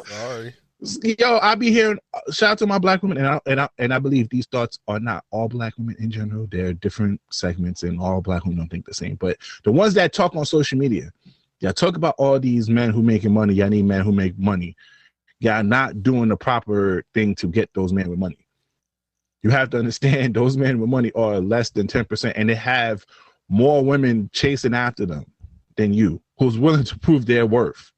Sorry. Yo, I be hearing, shout out to my black women, and I believe these thoughts are not all black women in general. They're different segments, and all black women don't think the same. But the ones that talk on social media, y'all talk about all these men who making money. Y'all need men who make money. Y'all not doing the proper thing to get those men with money. You have to understand those men with money are less than 10%, and they have more women chasing after them than you, who's willing to prove their worth.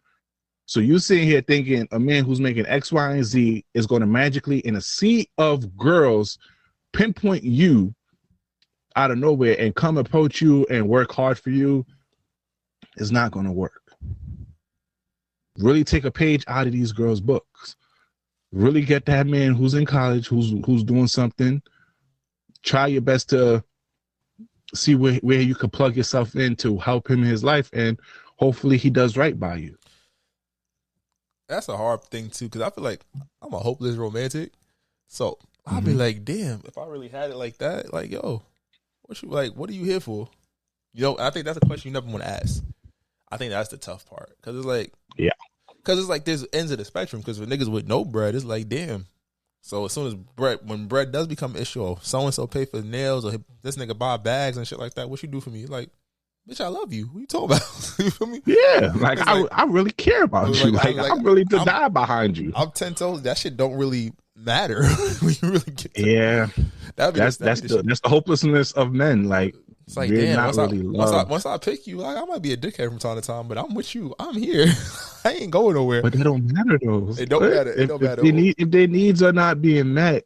So you sitting here thinking a man who's making X, Y, and Z is going to magically, in a sea of girls, pinpoint you out of nowhere and come approach you and work hard for you is not going to work. Really take a page out of these girls' books. Really get that man who's in college, who's doing something. Try your best to see where you can plug yourself in to help him in his life, and hopefully he does right by you. That's a hard thing too, because I feel like I'm a hopeless romantic. So I'll be like, damn, if I really had it like that, like, yo, what are you here for? You know, I think that's a question you never want to ask. I think that's the tough part, because it's like, yeah, because it's like there's ends of the spectrum. Because for niggas with no bread, it's like, damn. So as soon as when bread does become an issue, or so and so pay for the nails, or this nigga buy bags and shit like that, what you do for me? Like, bitch, I love you. What you talking about? You feel me? Yeah, like I really care about you. Like I'm really to die behind you. I'm 10 toes. That shit don't really matter when you really get to that's the hopelessness of men. Like, it's like, damn, once I pick you, like, I might be a dickhead from time to time, but I'm with you. I'm here. I ain't going nowhere. But it don't matter though. It don't matter. It don't matter. If their needs are not being met.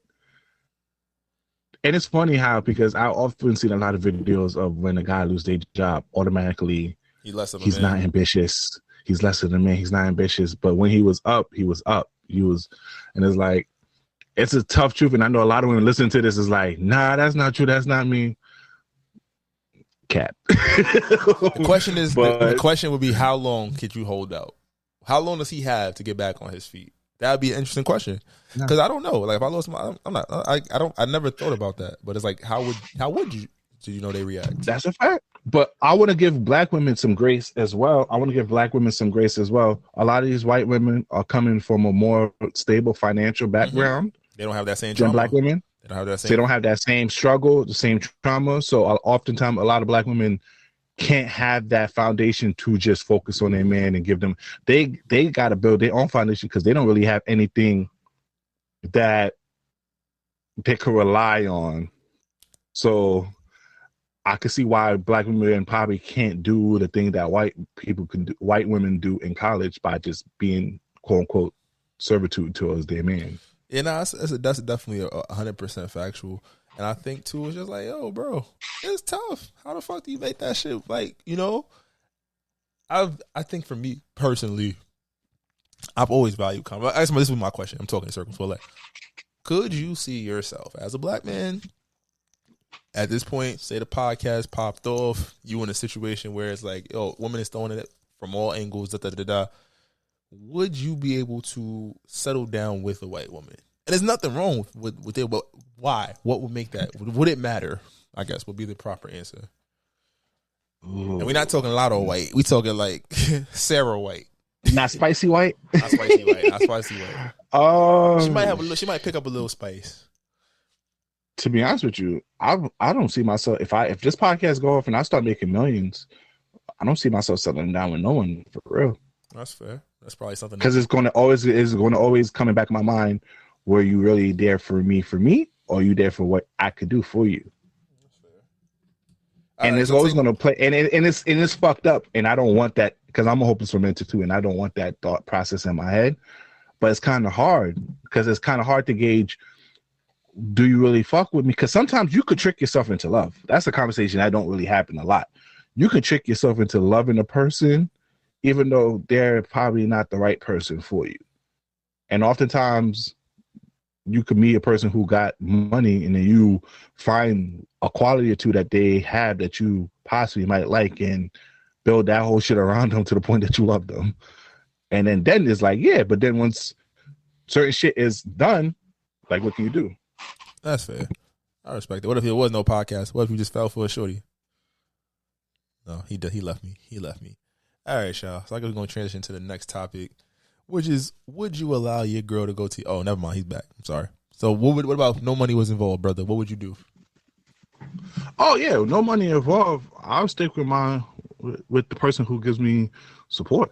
And it's funny how, because I often see a lot of videos of when a guy loses their job, automatically he's not ambitious. He's less of a man. He's not ambitious. But when he was up, he was up. And it's like, it's a tough truth. And I know a lot of women listening to this is like, nah, that's not true. That's not me. Cap. The question is, the question would be, how long could you hold out? How long does he have to get back on his feet? That would be an interesting question, because I don't know. Like, if I lost I never thought about that. But it's like, how would you? Do you know they react? That's a fact. But I want to give black women some grace as well. A lot of these white women are coming from a more stable financial background. They don't have that same trauma. Black women. They don't have that same. They don't have that same struggle, the same trauma. So oftentimes, a lot of black women can't have that foundation to just focus on their man and give them. They got to build their own foundation, because they don't really have anything that they could rely on. So I can see why black women probably can't do the thing that white women do in college by just being quote unquote servitude towards their man. Yeah, that's definitely 100% factual. And I think too, it's just like, yo, bro, it's tough. How the fuck do you make that shit? Like, you know, I think for me personally, I've always valued this is my question. I'm talking in circles. So, like, could you see yourself as a black man at this point? Say the podcast popped off, you in a situation where it's like, yo, woman is throwing it from all angles. Would you be able to settle down with a white woman? And there's nothing wrong with it, but why? What would make that? Would it matter? I guess would be the proper answer. Ooh. And we're not talking Lotto White. We talking like Sarah White. Not spicy white? Not spicy white. Not spicy white. She might pick up a little spice. To be honest with you, I don't see myself, if this podcast go off and I start making millions, I don't see myself settling down with no one, for real. That's fair. That's probably something, because it's going to always coming back in my mind. Were you really there for me, or are you there for what I could do for you? That's fair. And it's always going to play, and it's fucked up, and I don't want that, because I'm a hopeless romantic too, and I don't want that thought process in my head. but it's kind of hard because it's kind of hard to gauge. Do you really fuck with me? Because sometimes you could trick yourself into love. That's a conversation that don't really happen a lot. You can trick yourself into loving a person, even though they're probably not the right person for you. And oftentimes, you could meet a person who got money, and then you find a quality or two that they have that you possibly might like, and build that whole shit around them to the point that you love them. And then it's like, yeah, but then once certain shit is done, like, what can you do? That's fair. I respect it. What if there was no podcast? What if you just fell for a shorty? No, he left me. He left me. All right, y'all. So I guess we're going to transition to the next topic, which is, would you allow your girl to go to... Oh, never mind. He's back. I'm sorry. So what about if no money was involved, brother? What would you do? Oh, yeah. No money involved. I'll stick with with the person who gives me support.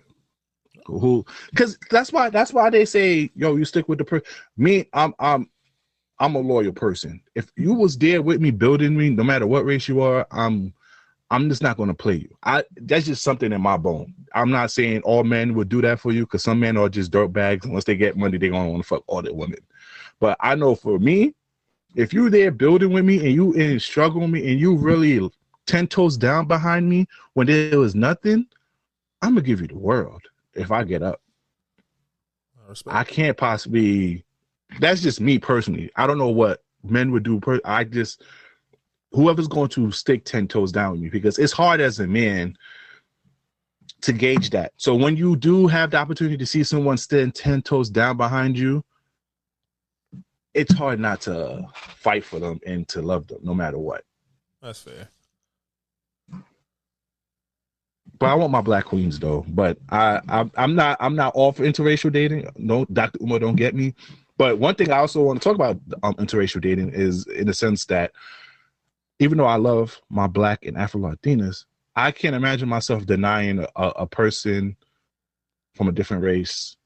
Because that's why they say, yo, you stick with the person. Me, I'm a loyal person. If you was there with me, building me, no matter what race you are, I'm just not going to play you. That's just something in my bone. I'm not saying all men would do that for you, because some men are just dirtbags. Once they get money, they're going to want to fuck all their women. But I know for me, if you there building with me and you in struggle with me and you really 10 toes down behind me when there was nothing, I'm going to give you the world if I get up. I can't possibly... That's just me personally. I don't know what men would do. Whoever's going to stick 10 toes down with me, because it's hard as a man to gauge that. So when you do have the opportunity to see someone stand 10 toes down behind you, it's hard not to fight for them and to love them no matter what. That's fair. But I want my black queens though. But I'm not all for interracial dating. No, Dr. Umar, don't get me. But one thing I also want to talk about interracial dating is in the sense that even though I love my black and Afro-Latinas, I can't imagine myself denying a person from a different race.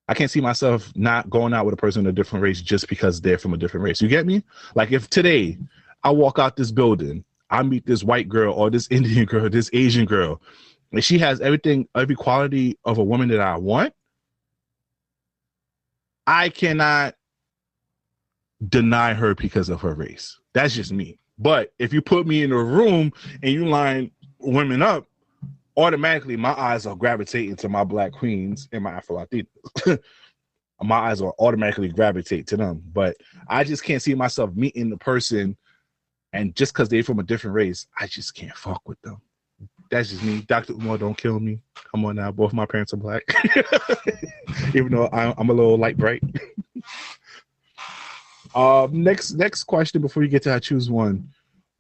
I can't see myself not going out with a person of a different race just because they're from a different race. You get me? Like if today I walk out this building, I meet this white girl or this Indian girl, this Asian girl, and she has every quality of a woman that I want, I cannot deny her because of her race. That's just me. But if you put me in a room and you line women up, automatically my eyes are gravitating to my black queens and my Afro-Latinas. My eyes will automatically gravitate to them. But I just can't see myself meeting the person, and just because they're from a different race, I just can't fuck with them. That's just me. Dr. Umar, don't kill me. Come on now. Both my parents are black. Even though I'm a little light bright. Next question before you get to I choose one.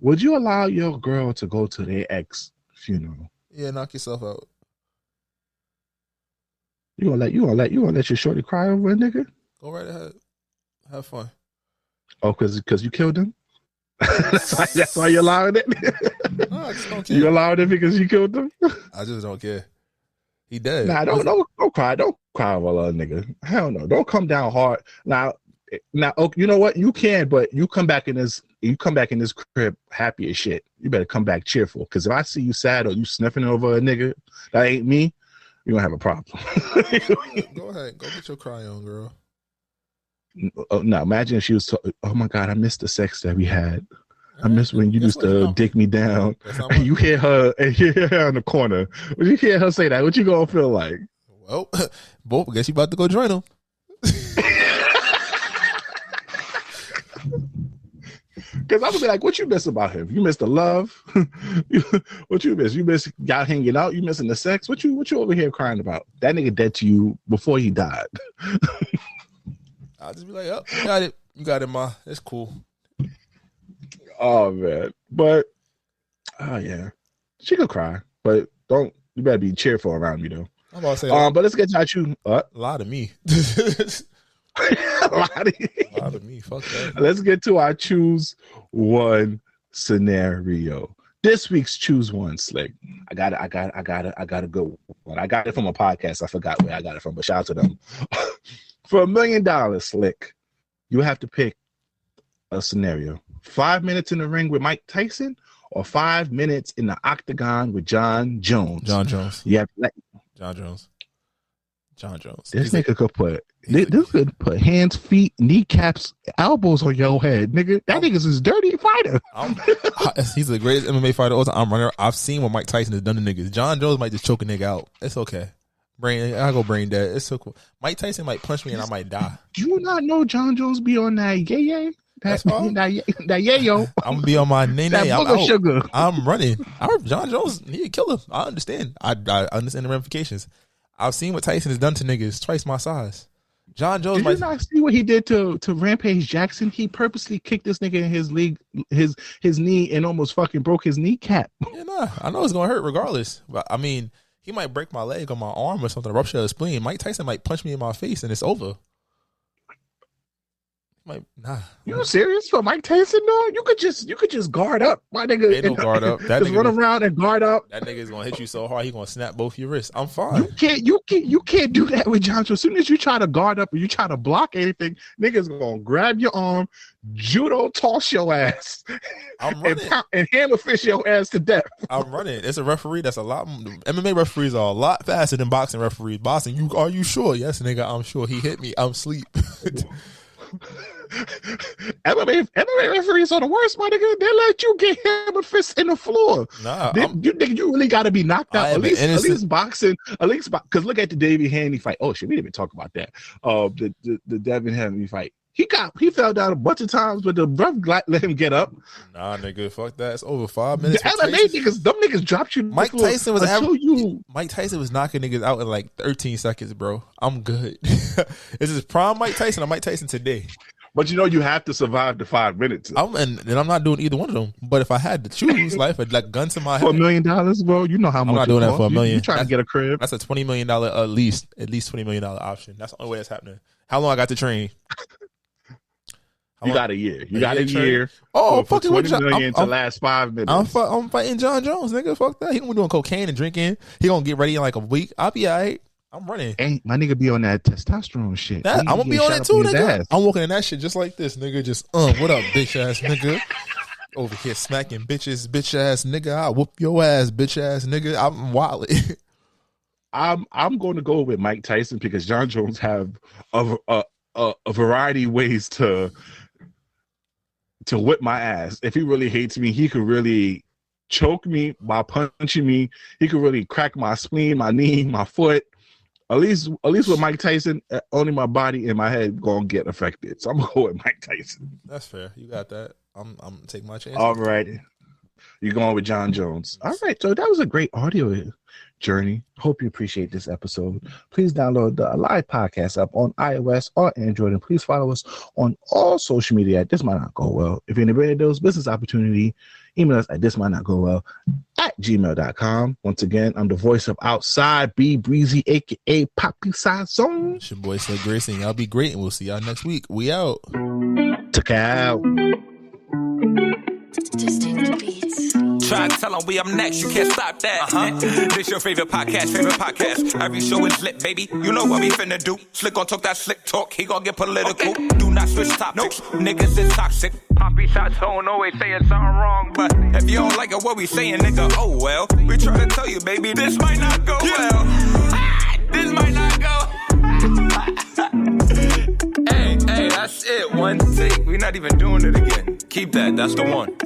Would you allow your girl to go to their ex funeral? Yeah, knock yourself out. You gonna let your shorty cry over a nigga? Go right ahead. Have fun. Oh, because you killed him? that's why you're allowing it? No, I just don't care. You allowed it because you killed him? I just don't care. He dead. Nah, don't cry. Don't cry over a nigga. Hell no. Don't come down hard. Now, you know what? You can, but you come back in this crib happy as shit. You better come back cheerful. Because if I see you sad or you sniffing over a nigga that ain't me, you're gonna have a problem. Go ahead. Go get your cry on, girl. No, imagine if she was oh my God, I miss the sex that we had. I miss when you used to dick me down. And you hear her in the corner. When you hear her say that, what you gonna feel like? Well, both, I guess you about to go join them. Because I'm gonna be like, what you miss about him? You miss the love? What you miss? You miss y'all hanging out? You missing the sex? What you over here crying about? That nigga dead to you before he died. I'll just be like, oh, you got it. You got it, ma. It's cool. Oh man. But oh yeah. She could cry, but you better be cheerful around me though. I'm about to say but let's get to you. A lot of me. A lot of me. Fuck that. Let's get to our choose one scenario. This week's choose one, Slick. I got a good one. I got it from a podcast. I forgot where I got it from, but shout out to them. For $1 million, Slick, you have to pick a scenario. 5 minutes in the ring with Mike Tyson or 5 minutes in the octagon with John Jones. John Jones. Yeah. John Jones. John Jones. This nigga could put hands, feet, kneecaps, elbows on your head, nigga. That nigga's a dirty fighter. He's the greatest MMA fighter of all time. I've seen what Mike Tyson has done to niggas. John Jones might just choke a nigga out. It's okay. I go brain dead. It's so cool. Mike Tyson might punch me and I might die. Do you not know John Jones be on that yay? That yayo. I'm gonna be on my nene. That booger sugar. I'm running. John Jones, he a killer. I understand. I understand the ramifications. I've seen what Tyson has done to niggas twice my size. John Jones. Did you not see what he did to Rampage Jackson? He purposely kicked this nigga in his knee and almost fucking broke his kneecap. Yeah, nah. I know it's gonna hurt regardless. But I mean, he might break my leg or my arm or something, rupture a spleen. Mike Tyson might punch me in my face and it's over. You serious for Mike Tyson? No, you could just guard up, my nigga. Ain't no guard up. That just run around and guard up. That nigga's gonna hit you so hard he gonna snap both your wrists. I'm fine. You can't do that with John Jones. As soon as you try to guard up or you try to block anything, niggas gonna grab your arm, judo toss your ass, and hammer fist your ass to death. I'm running. It's a referee that's a lot. MMA referees are a lot faster than boxing referees. Boxing, are you sure? Yes, nigga, I'm sure. He hit me. I'm asleep. MMA referees are the worst, my nigga. They let you get hammer fist in the floor. Nah, you really got to be knocked out. At least boxing. Because look at the David Haney fight. Oh shit, we didn't even talk about that. The Devin Haney fight. He fell down a bunch of times, but the ref let him get up. Nah, nigga, fuck that. It's over 5 minutes. The MMA niggas, them niggas dropped you. Mike Tyson was knocking niggas out in like 13 seconds, bro. I'm good. Is this prime Mike Tyson or Mike Tyson today? But you have to survive the 5 minutes. And I'm not doing either one of them. But if I had to choose, like gun to my head. For $1 million, bro, you know how much. I'm not doing that for $1 million. You trying to get a crib? That's a $20 million at least $20 million option. That's the only way that's happening. How long I got to train? You got a year. You got a year. Oh, for $20 million to last 5 minutes. I'm fighting John Jones, nigga. Fuck that. He gonna be doing cocaine and drinking. He gonna get ready in like a week. I'll be all right. I'm running. Ain't my nigga be on that testosterone shit. I'm gonna be on it too, nigga. I'm walking in that shit just like this, nigga. Just what up, bitch ass nigga? Over here smacking bitches, bitch ass nigga. I'll whoop your ass, bitch ass nigga. I'm wild. I'm going to go with Mike Tyson because John Jones have a variety of ways to whip my ass. If he really hates me, he could really choke me by punching me. He could really crack my spleen, my knee, my foot. At least with Mike Tyson, only my body and my head gonna get affected. So I'm gonna go with Mike Tyson. That's fair. You got that. I'm taking my chance. All right. You're going with John Jones. All right. So that was a great audio journey. Hope you appreciate this episode. Please download the live podcast app on iOS or Android, and please follow us on all social media at This Might Not Go Well. If you're in the those business opportunity, email us at thismightnotgowell@gmail.com. Once again, I'm the voice of Outside B Breezy, aka Poppy Sazon. It's your boy Sir Grayson. Y'all be great, and we'll see y'all next week. We out. Took out. Just take the beats. Try to tell them we up next, you can't stop that. This your favorite podcast. Every show is lit, baby. You know what we finna do. Slick gon' talk that slick talk, he gon' get political. Okay. Do not switch topics, niggas is toxic. Poppy shots don't always saying something wrong, but if you don't like it, what we saying, nigga, oh well. We try to tell you, baby, this might not go well. This might not go. Hey, that's it. One take. We're not even doing it again. Keep that. That's the one.